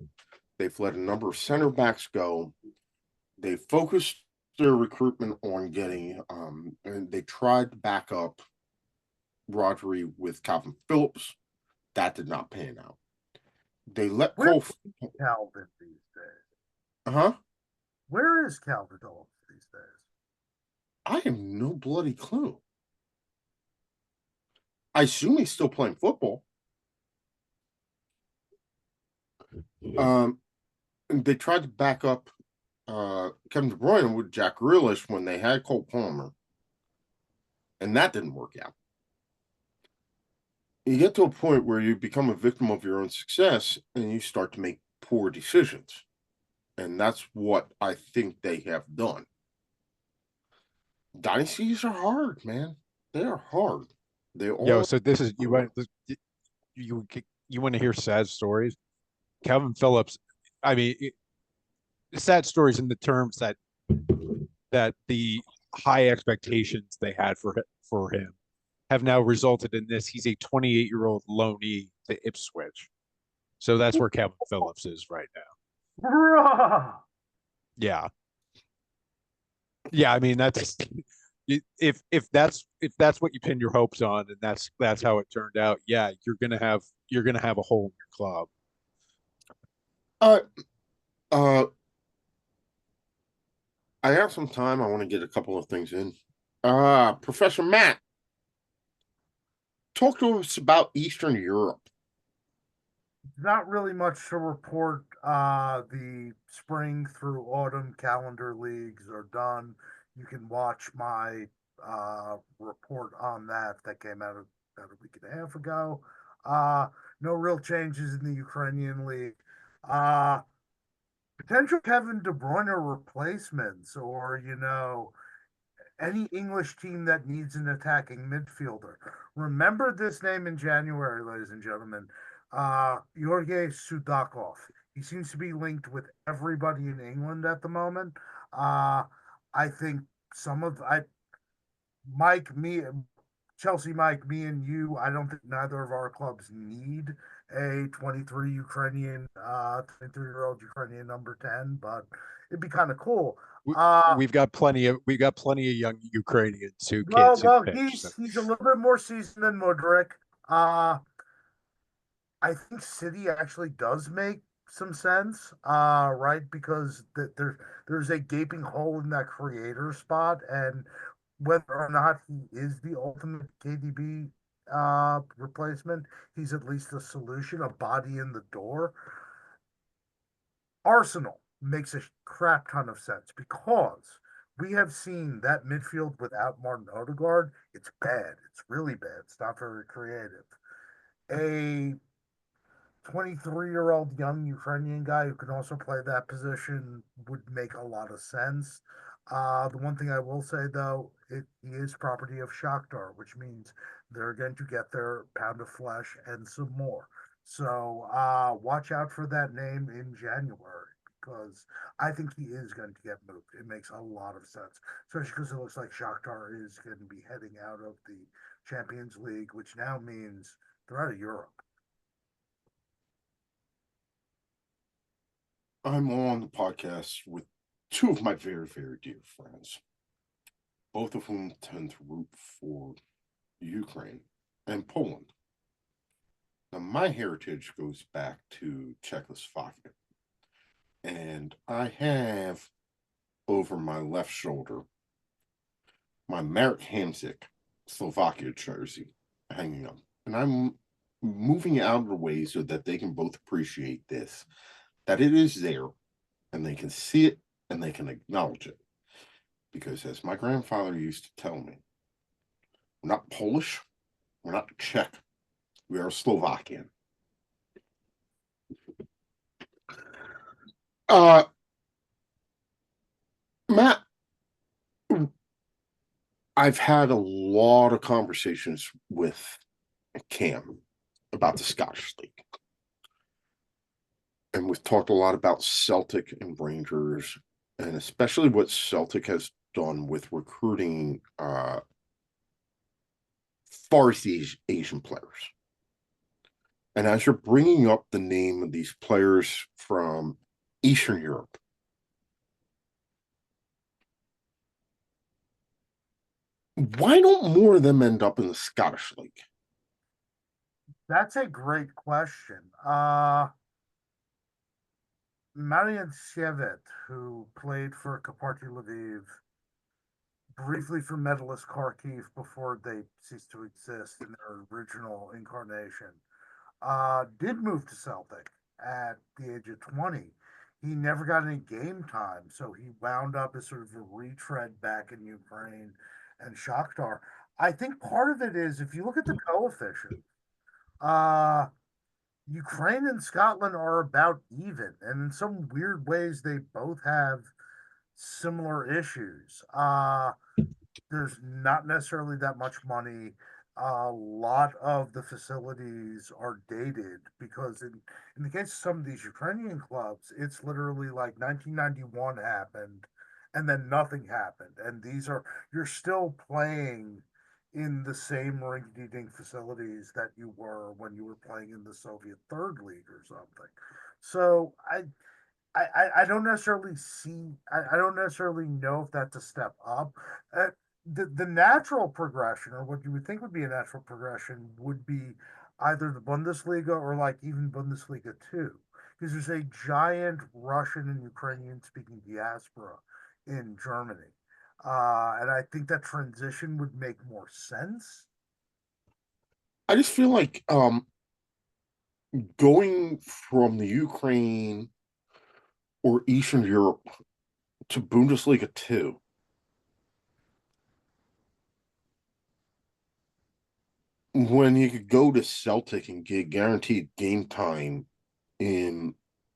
They've let a number of center backs go. They focused their recruitment on getting, and they tried to back up Rodri with Calvin Phillips. That did not pan out. They let Where's Cole. Calvin these days? Huh? Where is Calvin Phillips these days? I have no bloody clue. I assume he's still playing football. They tried to back up Kevin De Bruyne with Jack Grealish when they had Cole Palmer, and that didn't work out. You get to a point where you become a victim of your own success and you start to make poor decisions. And that's what I think they have done. Dynasties are hard, man. They are hard. They all. So this is you want to hear sad stories? Calvin Phillips, I mean, sad stories in the terms that the high expectations they had for him have now resulted in this. He's a 28-year-old loanee to Ipswich. So that's where Calvin Phillips is right now. Bruh. Yeah. Yeah, I mean that's if that's what you pin your hopes on and that's how it turned out, yeah, you're gonna have a hole in your club. Uh, uh, I have some time. I want to get a couple of things in. Professor Matt, talk to us about Eastern Europe. Not really much to report. The spring through autumn calendar leagues are done. You can watch my report on that came out about a week and a half ago. No real changes in the Ukrainian league. Uh, Potential Kevin De Bruyne replacements, or any English team that needs an attacking midfielder. Remember this name in January, ladies and gentlemen. Georgi Sudakov. He seems to be linked with everybody in England at the moment. I think some of I Mike, me, Chelsea, Mike, me, and you. I don't think neither of our clubs need a 23-year-old Ukrainian number 10, but it'd be kind of cool. We've got plenty of young Ukrainians who Well, kids who well, pitch. So. he's a little bit more seasoned than Mudrik. Uh, I think City actually does make some sense, right? Because there's a gaping hole in that creator spot, and whether or not he is the ultimate KDB replacement, he's at least a solution, a body in the door. Arsenal makes a crap ton of sense because we have seen that midfield without Martin Odegaard. It's bad. It's really bad. It's not very creative. A 23-year-old young Ukrainian guy who can also play that position would make a lot of sense. The one thing I will say though, he is property of Shakhtar, which means they're going to get their pound of flesh and some more. So watch out for that name in January because I think he is going to get moved. It makes a lot of sense, especially because it looks like Shakhtar is going to be heading out of the Champions League, which now means they're out of Europe. I'm on the podcast with two of my very, very dear friends, both of whom tend to root for Ukraine and Poland. Now, my heritage goes back to Czechoslovakia, and I have over my left shoulder my Marek Hamsik Slovakia jersey hanging up, and I'm moving it out of the way so that they can both appreciate this, that it is there, and they can see it, and they can acknowledge it. Because as my grandfather used to tell me, we're not Polish, we're not Czech, we are Slovakian. Matt, I've had a lot of conversations with Cam about the Scottish League. And we've talked a lot about Celtic and Rangers, and especially what Celtic has done with recruiting Far East Asian players. And as you're bringing up the name of these players from Eastern Europe, why don't more of them end up in the Scottish League? That's a great question. Marian Sievet, who played for Kaparti Lviv, briefly for Medalist Kharkiv before they ceased to exist in their original incarnation, did move to Celtic at the age of 20. He never got any game time, so he wound up as sort of a retread back in Ukraine and Shakhtar. I think part of it is if you look at the coefficient, uh, Ukraine and Scotland are about even, and in some weird ways, they both have similar issues. There's not necessarily that much money. A lot of the facilities are dated because in the case of some of these Ukrainian clubs, it's literally like 1991 happened and then nothing happened. And these are, you're still playing in the same rinky-dink facilities that you were when you were playing in the Soviet Third League or something. So I don't necessarily see, I don't necessarily know if that's a step up. The natural progression, or what you would think would be a natural progression, would be either the Bundesliga or like even Bundesliga 2, because there's a giant Russian and Ukrainian speaking diaspora in Germany. And I think that transition would make more sense. I just feel like going from the Ukraine or Eastern Europe to Bundesliga 2, when you could go to Celtic and get guaranteed game time in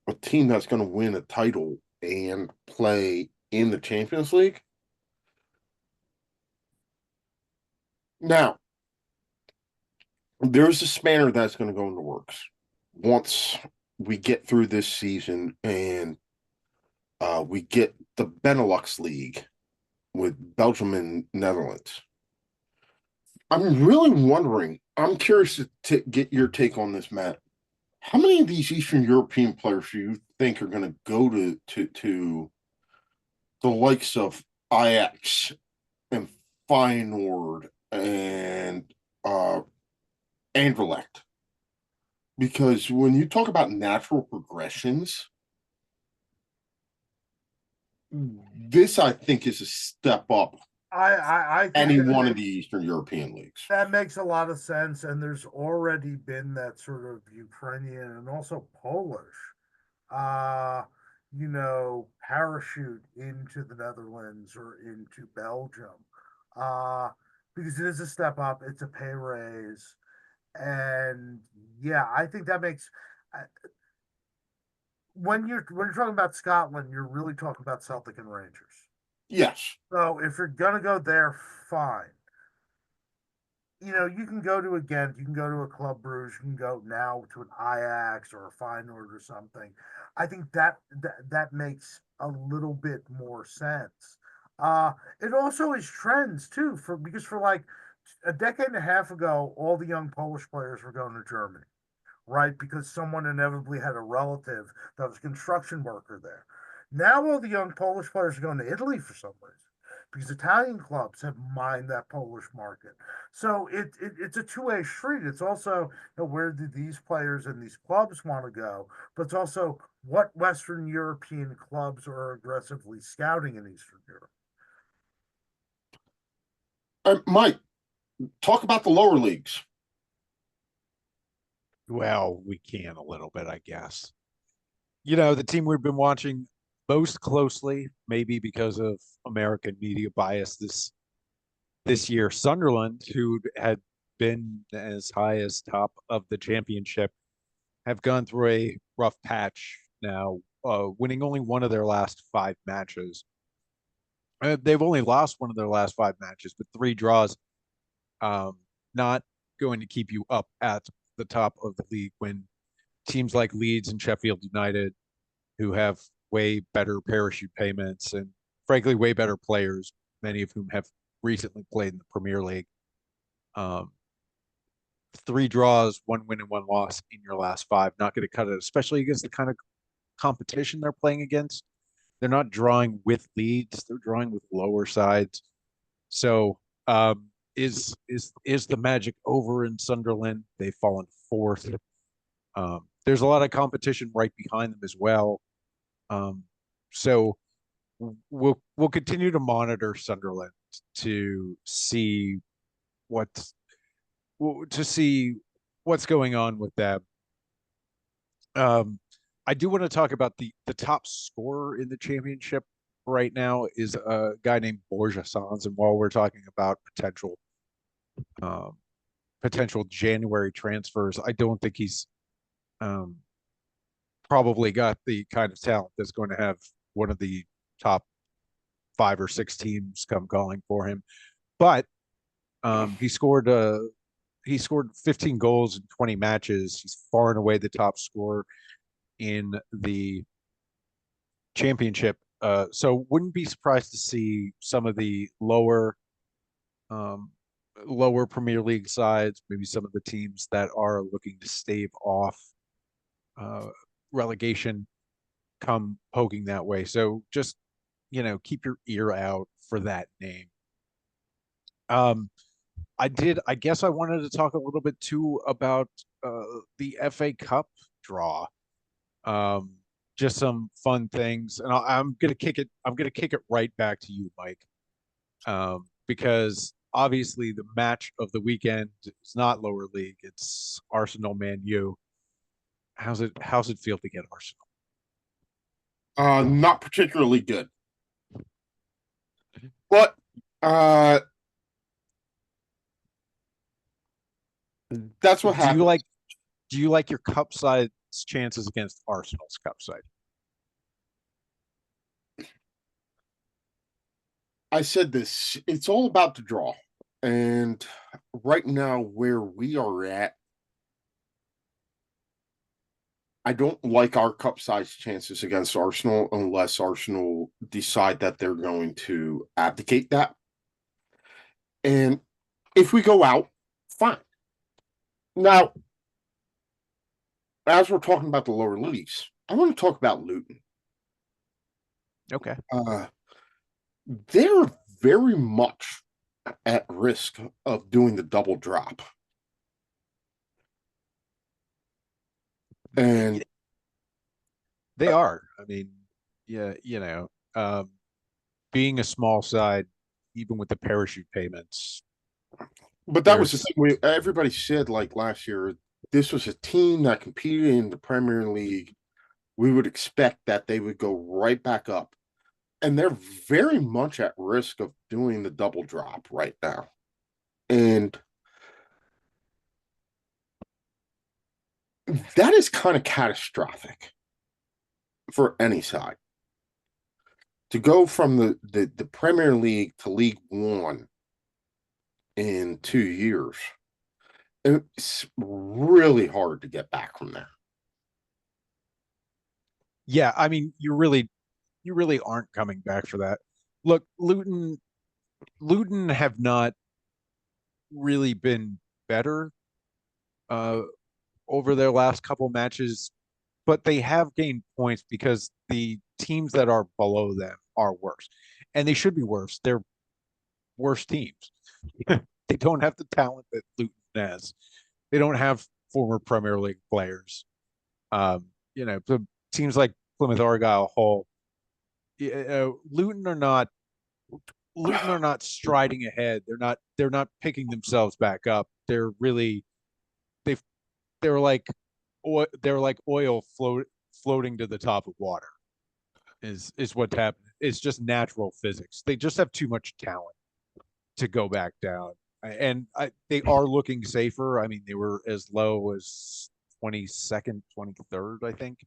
a team that's going to win a title and play in the Champions League, Now, there's a spanner that's going to go in the works once we get through this season and we get the Benelux League with Belgium and Netherlands. I'm really wondering, I'm curious to get your take on this, Matt. How many of these Eastern European players do you think are going to go to the likes of Ajax and Feyenoord and Anderlecht? Because when you talk about natural progressions, this I think is a step up I think any that one of the Eastern European leagues. that makes a lot of sense, and there's already been that sort of Ukrainian and also Polish, uh, parachute into the Netherlands or into Belgium, uh, because it is a step up, it's a pay raise, and yeah, I think that makes. uh, when you're talking about Scotland, you're really talking about Celtic and Rangers. Yes. So if you're gonna go there, fine. You can go to a Ghent, you can go to a Club Bruges, you can go now to an Ajax or a Feyenoord or something. I think that makes a little bit more sense. It also is trends too, because for like a decade and a half ago, all the young Polish players were going to Germany, right? Because someone inevitably had a relative that was a construction worker there. Now all the young Polish players are going to Italy for some reason because Italian clubs have mined that Polish market. So it's a two-way street. It's also, where do these players and these clubs want to go, but it's also what Western European clubs are aggressively scouting in Eastern Europe. Mike, talk about the lower leagues. Well, we can a little bit, I guess. The team we've been watching most closely, maybe because of American media bias this year, Sunderland, who had been as high as top of the championship, have gone through a rough patch now, winning only one of their last 5 matches. They've only lost one of their last 5 matches, but 3 draws. Not going to keep you up at the top of the league when teams like Leeds and Sheffield United, who have way better parachute payments and frankly way better players, many of whom have recently played in the Premier League. 3 draws, 1 win and 1 loss in your last 5, not going to cut it, especially against the kind of competition they're playing against. They're not drawing with Leeds; they're drawing with lower sides. So, is the magic over in Sunderland? They've fallen 4th. There's a lot of competition right behind them as well. So we'll continue to monitor Sunderland to see what's going on with them. I do want to talk about the top scorer in the championship right now is a guy named Borja Sans, and while we're talking about potential January transfers, I don't think he's probably got the kind of talent that's going to have one of the top 5 or 6 teams come calling for him. But he scored 15 goals in 20 matches. He's far and away the top scorer in the championship. So wouldn't be surprised to see some of the lower Premier League sides, maybe some of the teams that are looking to stave off relegation, come poking that way. So just keep your ear out for that name. I guess I wanted to talk a little bit too about the FA Cup draw. Just some fun things, and I'm gonna kick it right back to you, Mike, because obviously the match of the weekend is not lower league; it's Arsenal Man U. How's it feel to get Arsenal? Not particularly good, but that's what happens. Do you like your cup side's chances against Arsenal's cup side? I said this, it's all about the draw. And right now, where we are at, I don't like our cup size chances against Arsenal unless Arsenal decide that they're going to abdicate that. And if we go out, fine. Now, as we're talking about the lower leagues, I want to talk about Luton. Okay. They're very much at risk of doing the double drop. And They are. I mean, yeah, being a small side, even with the parachute payments, but that was the thing everybody said like last year, this was a team that competed in the Premier League. We would expect that they would go right back up. And they're very much at risk of doing the double drop right now. And that is kind of catastrophic for any side. To go from the Premier League to League One in 2 years, it's really hard to get back from there. Yeah, I mean, you really aren't coming back for that. Look, Luton have not really been better over their last couple matches, but they have gained points because the teams that are below them are worse. And they should be worse. They're worse teams. They don't have the talent that Luton has. They don't have former Premier League players. The teams like Plymouth Argyle, Hull, Luton are not striding ahead. They're not picking themselves back up. They're really they're like oil floating to the top of water. Is what's happening. It's just natural physics. They just have too much talent to go back down. And they are looking safer. I mean, they were as low as 22nd, 23rd, I think.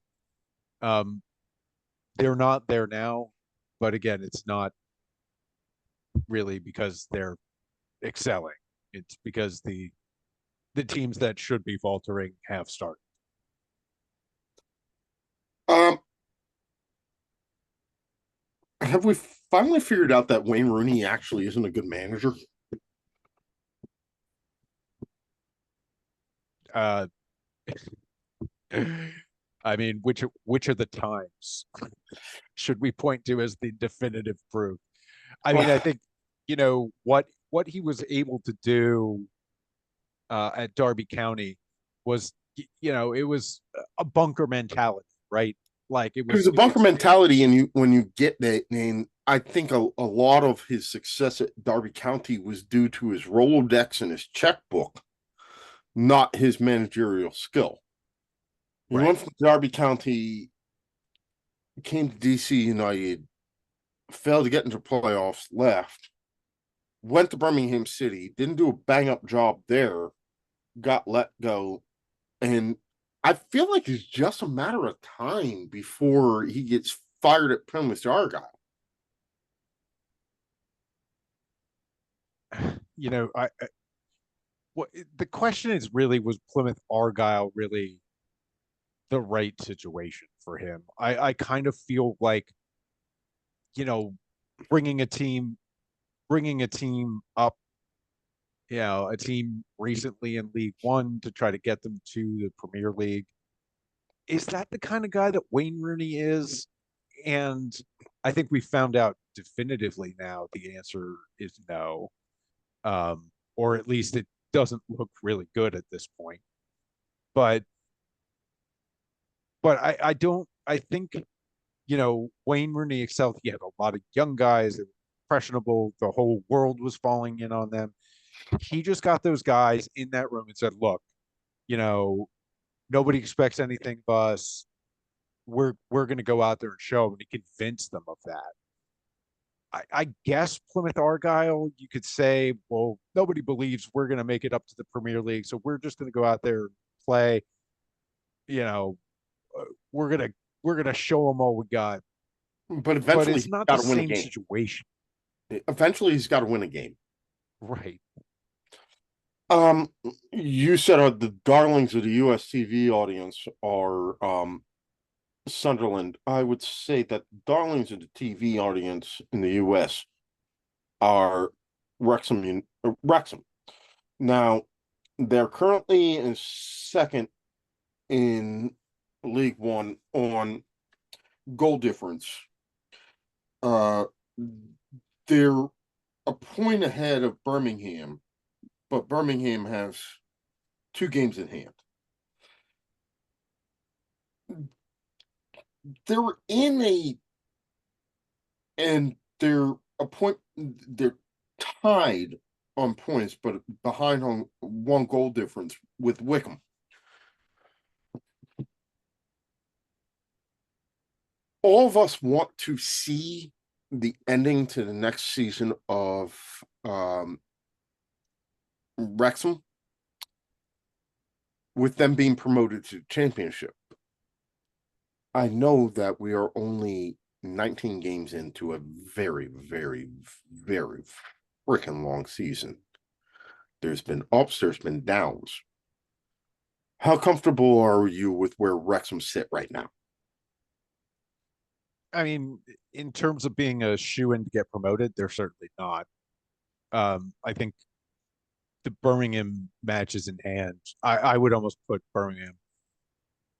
They're not there now, but again, it's not really because they're excelling. It's because the teams that should be faltering have started. Have we finally figured out that Wayne Rooney actually isn't a good manager? I mean, which of the times should we point to as the definitive proof? I mean, I think what he was able to do at Derby County was, it was a bunker mentality, right? Like it was a bunker mentality, and when you get that name, I think a lot of his success at Derby County was due to his Rolodex and his checkbook, not his managerial skill. He went from Derby County, came to DC United, failed to get into playoffs, left, went to Birmingham City, didn't do a bang up job there, got let go, and I feel like it's just a matter of time before he gets fired at Plymouth Argyle. The question is really, was Plymouth Argyle really the right situation for him? I kind of feel like, bringing a team up, a team recently in League One to try to get them to the Premier League. Is that the kind of guy that Wayne Rooney is? And I think we found out definitively now the answer is no. Or at least it doesn't look really good at this point. But I think, Wayne Rooney excelled. He had a lot of young guys that were impressionable. The whole world was falling in on them. He just got those guys in that room and said, look, nobody expects anything of us. We're going to go out there and show them, and he convinced them of that. I guess Plymouth Argyle, you could say, well, nobody believes we're going to make it up to the Premier League, so we're just going to go out there and play. We're gonna show them all we got. But eventually, it's not the same situation. Eventually, he's got to win a game. Right. You said the darlings of the US TV audience are Sunderland. I would say that darlings of the TV audience in the US are Wrexham. Now, they're currently in second in League One on goal difference. Uh, they're a point ahead of Birmingham, but Birmingham has 2 games in hand. They're in a, and they're a point, they're tied on points, but behind on 1 goal difference with Wickham. All of us want to see the ending to the next season of Wrexham, with them being promoted to the championship. I know that we are only 19 games into a very, very, very freaking long season. There's been ups, there's been downs. How comfortable are you with where Wrexham sit right now? I mean, in terms of being a shoe-in to get promoted, they're certainly not. I think the Birmingham matches in hand, I would almost put Birmingham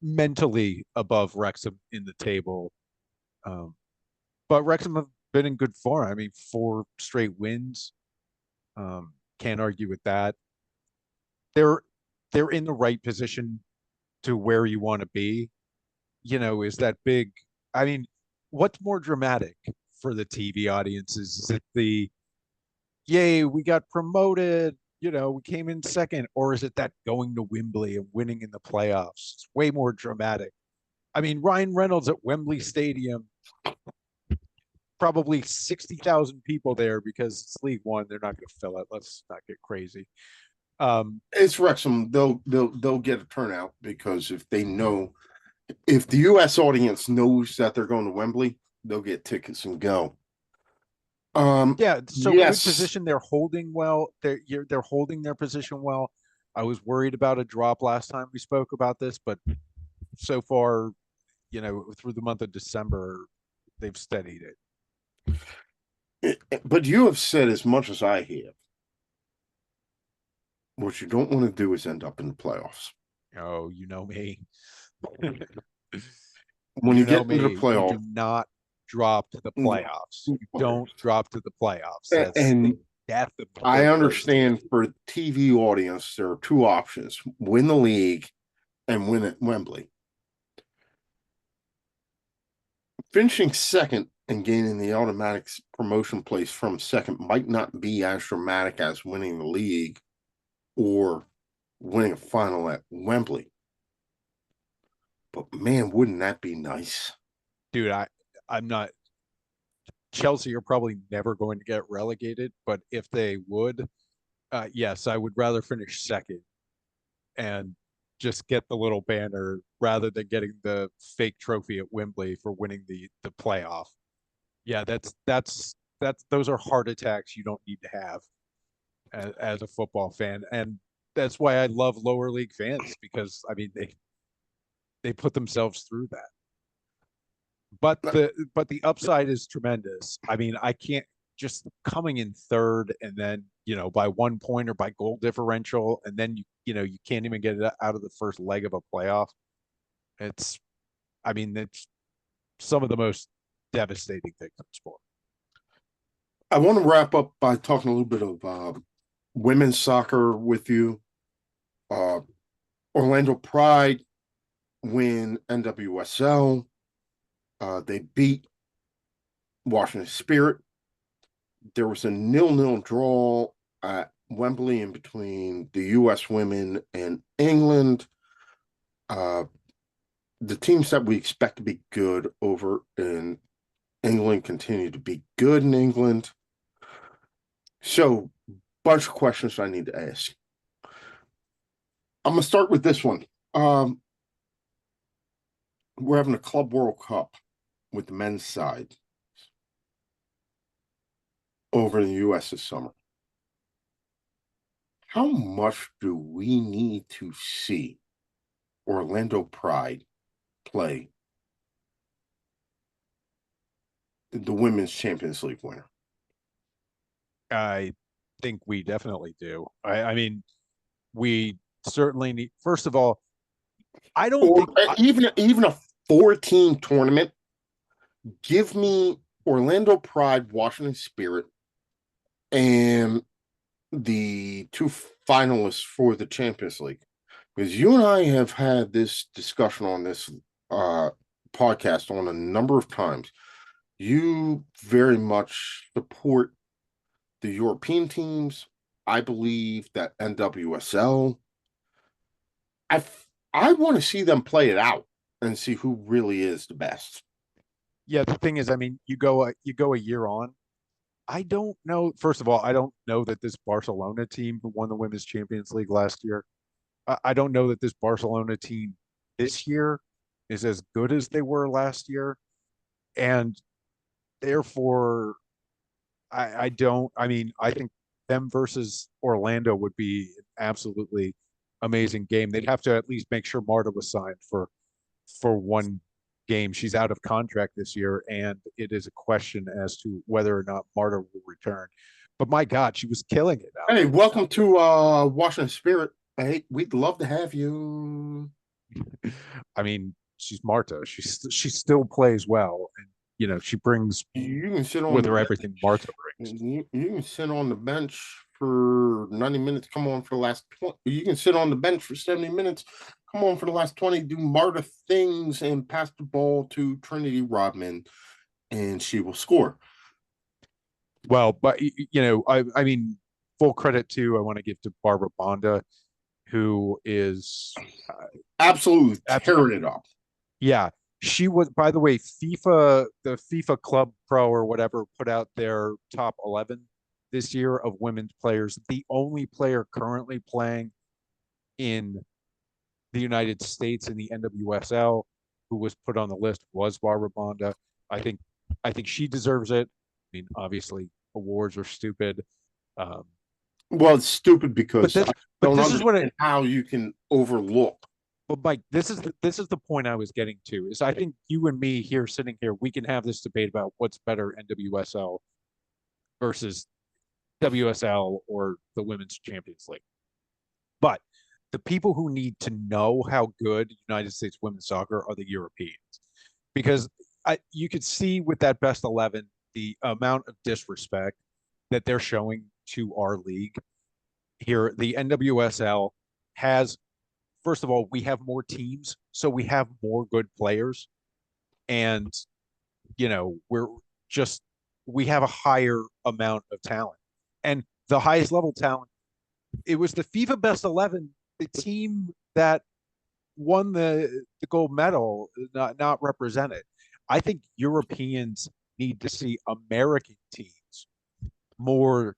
mentally above Wrexham in the table. But Wrexham have been in good form. I mean, 4 straight wins. Can't argue with that. They're they're in the right position to where you want to be. Is that big? I mean, what's more dramatic for the TV audiences? Is it the yay, we got promoted, we came in second, or is it that going to Wembley and winning in the playoffs? It's way more dramatic. I mean, Ryan Reynolds at Wembley Stadium, probably 60,000 people there because it's League One. They're not going to fill it. Let's not get crazy. It's Wrexham. They'll get a turnout because if the US audience knows that they're going to Wembley, they'll get tickets and go. Yeah, so yes. good position. They're holding well. They're holding their position well. I was worried about a drop last time we spoke about this, but so far, through the month of December, they've steadied it. But you have said as much as I have. What you don't want to do is end up in the playoffs. Oh, you know me. When you get into the you playoffs, do not drop to the playoffs. You don't drop to the playoffs. That's and the death of I understand for the TV audience, there are 2 options: win the league and win at Wembley. Finishing second and gaining the automatic promotion place from second might not be as dramatic as winning the league or winning a final at Wembley. But man, wouldn't that be nice? Dude, I'm not. Chelsea are probably never going to get relegated, but if they would, yes, I would rather finish second and just get the little banner rather than getting the fake trophy at Wembley for winning the playoff. Yeah, that's those are heart attacks you don't need to have as a football fan, and that's why I love lower league fans, because I mean they put themselves through that. But the upside is tremendous. I mean, I can't just coming in third and then, by 1 point or by goal differential, and then you can't even get it out of the first leg of a playoff. It's some of the most devastating things in sport. I want to wrap up by talking a little bit of women's soccer with you. Orlando Pride win NWSL. They beat Washington Spirit. There was a 0-0 draw at Wembley in between the U.S. women and England. The teams that we expect to be good over in England continue to be good in England. So, bunch of questions I need to ask. I'm going to start with this one. We're having a Club World Cup with the men's side over in the U.S. this summer. how much do we need to see Orlando Pride play the Women's Champions League winner? I think we definitely do. I mean, we certainly need. First of all, I don't Or think. even a 14 tournament. Give me Orlando Pride, Washington Spirit, and the two finalists for the Champions League. Because you and I have had this discussion on this podcast on a number of times. You very much support the European teams. I believe that NWSL. I I want to see them play it out and see who really is the best. Yeah, the thing is, I mean, you go a year on. I don't know. First of all, I don't know that this Barcelona team who won the Women's Champions League last year. I don't know that this Barcelona team this year is as good as they were last year, and therefore, I don't. I mean, I think them versus Orlando would be an absolutely amazing game. They'd have to at least make sure Marta was signed for one game. She's out of contract this year, and it is a question as to whether or not Marta will return. But my God, she was killing it out Hey, there. welcome to Washington Spirit. Hey, we'd love to have you. I mean, she's Marta. She still plays well, and she brings You can sit on with the her bench. everything Marta brings. You can sit on the bench for 90 minutes. Come on for the last 20. You can sit on the bench for 70 minutes. Come on for the last 20. Do Marta things and pass the ball to Trinity Rodman, and she will score. Well, but I mean, full credit to I want to give to Barbara Bonda, who is Absolutely absolutely, tearing it up. yeah. She was, by the way, the FIFA Club Pro or whatever put out their top 11 this year of women's players. The only player currently playing in the United States in the NWSL who was put on the list was Barbara Bonda. I think I think she deserves it. I mean, obviously, awards are stupid. Um, Well, it's stupid but because this I but don't this is what it understand how you can overlook. but Mike, this is the point I was getting to. Is I think you and me here sitting here, we can have this debate about what's better, NWSL versus WSL or the Women's Champions League. But the people who need to know how good United States women's soccer are the Europeans, because you could see with that best 11 the amount of disrespect that they're showing to our league here. The NWSL has, first of all, we have more teams, so we have more good players, and we're just we have a higher amount of talent, and the highest level talent. It was the FIFA Best 11, the team that won the gold medal, not represented. I think Europeans need to see American teams more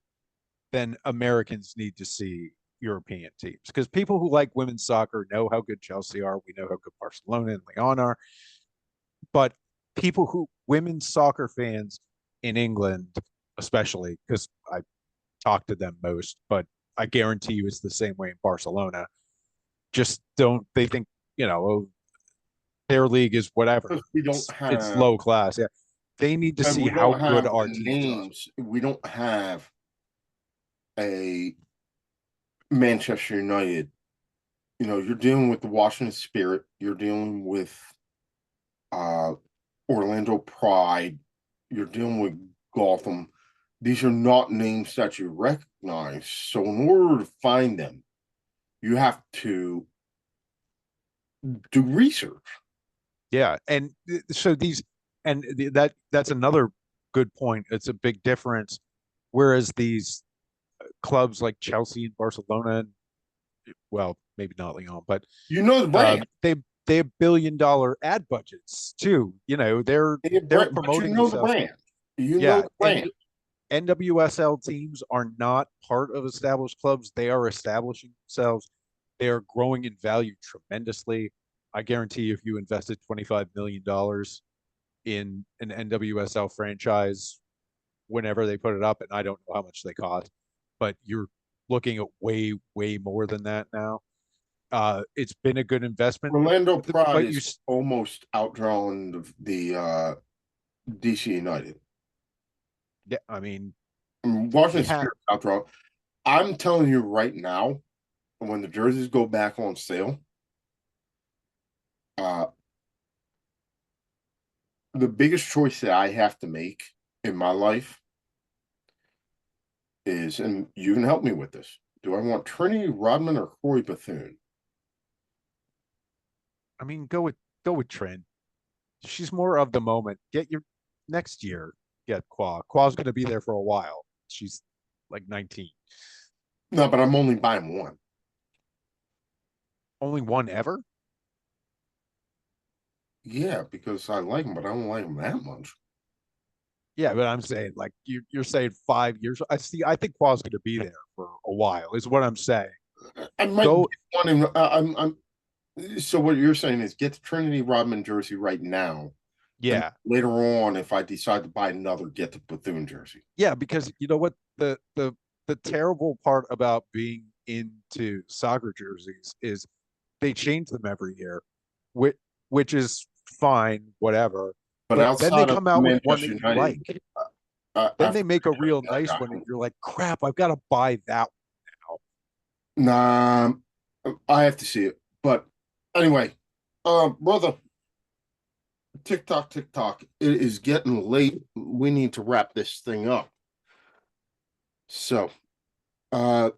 than Americans need to see European teams, because people who like women's soccer know how good Chelsea are. We know how good Barcelona and Lyon are, but people who women's soccer fans in England, especially because I talk to them most, but I guarantee you it's the same way in Barcelona. Just don't they think oh, their league is whatever. We don't It's have low class. Yeah, they need to see we how don't good have our the teams are. names. We don't have a Manchester United. You're dealing with the Washington Spirit. You're dealing with uh, Orlando Pride. You're dealing with Gotham. These are not names that you recognize. So in order to find them, you have to do research. Yeah, and so that's another good point. It's a big difference. Whereas these clubs like Chelsea and Barcelona, well, maybe not Lyon, but You know the brand. they have $1 billion ad budgets too. They're But promoting the themselves. brand. You know Yeah, the brand. and NWSL teams are not part of established clubs. They are establishing themselves. They are growing in value tremendously. I guarantee you, if you invested $25 million in an NWSL franchise, whenever they put it up, and I don't know how much they cost, but looking at way, way more than that now. It's been a good investment, Orlando Pride but you is almost outdrawn the DC United. yeah, I mean, Washington yeah, Spirit outdrawn. I'm telling you right now, when the jerseys go back on sale, the biggest choice that I have to make in my life is, and you can help me with this. Do I want Trinity Rodman or Corey Bethune? I mean, go with Trent. She's more of the moment. Get your next year. Get Qua. Qua's going to be there for a while. She's like 19. No, but I'm only buying one. Only one ever? Yeah, because I like him, but I don't like him that much. Yeah, but I'm saying like you're saying 5 years. I think Qua's going to be there for a while. Is what I'm saying. I might Go. get one. So what you're saying is get the Trinity Rodman jersey right now. Yeah, Later on, if I decide to buy another, get the Bethune jersey. yeah. Because you know what the terrible part about being into soccer jerseys is they change them every year, which is fine, whatever. But But then they outside of come out with one Manchester that you United, like. Then they make a real nice I one, and you're like, crap, I've got to buy that one nah, I have to see it. But anyway, brother, TikTok, TikTok. It is getting late. We need to wrap this thing up. So, uh,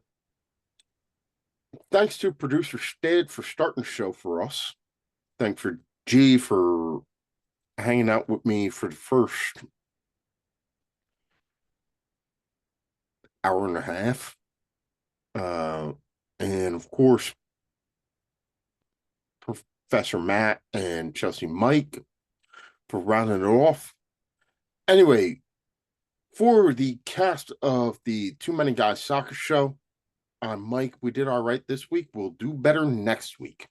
thanks to producer Stead for starting the show for us. Thanks for G for hanging out with me for the first hour and a half. And of course, Professor Matt and Chelsea Mike for rounding it off. Anyway, for the cast of the Too Many Guys Soccer Show, I'm Mike. We did all right this week. We'll do better next week.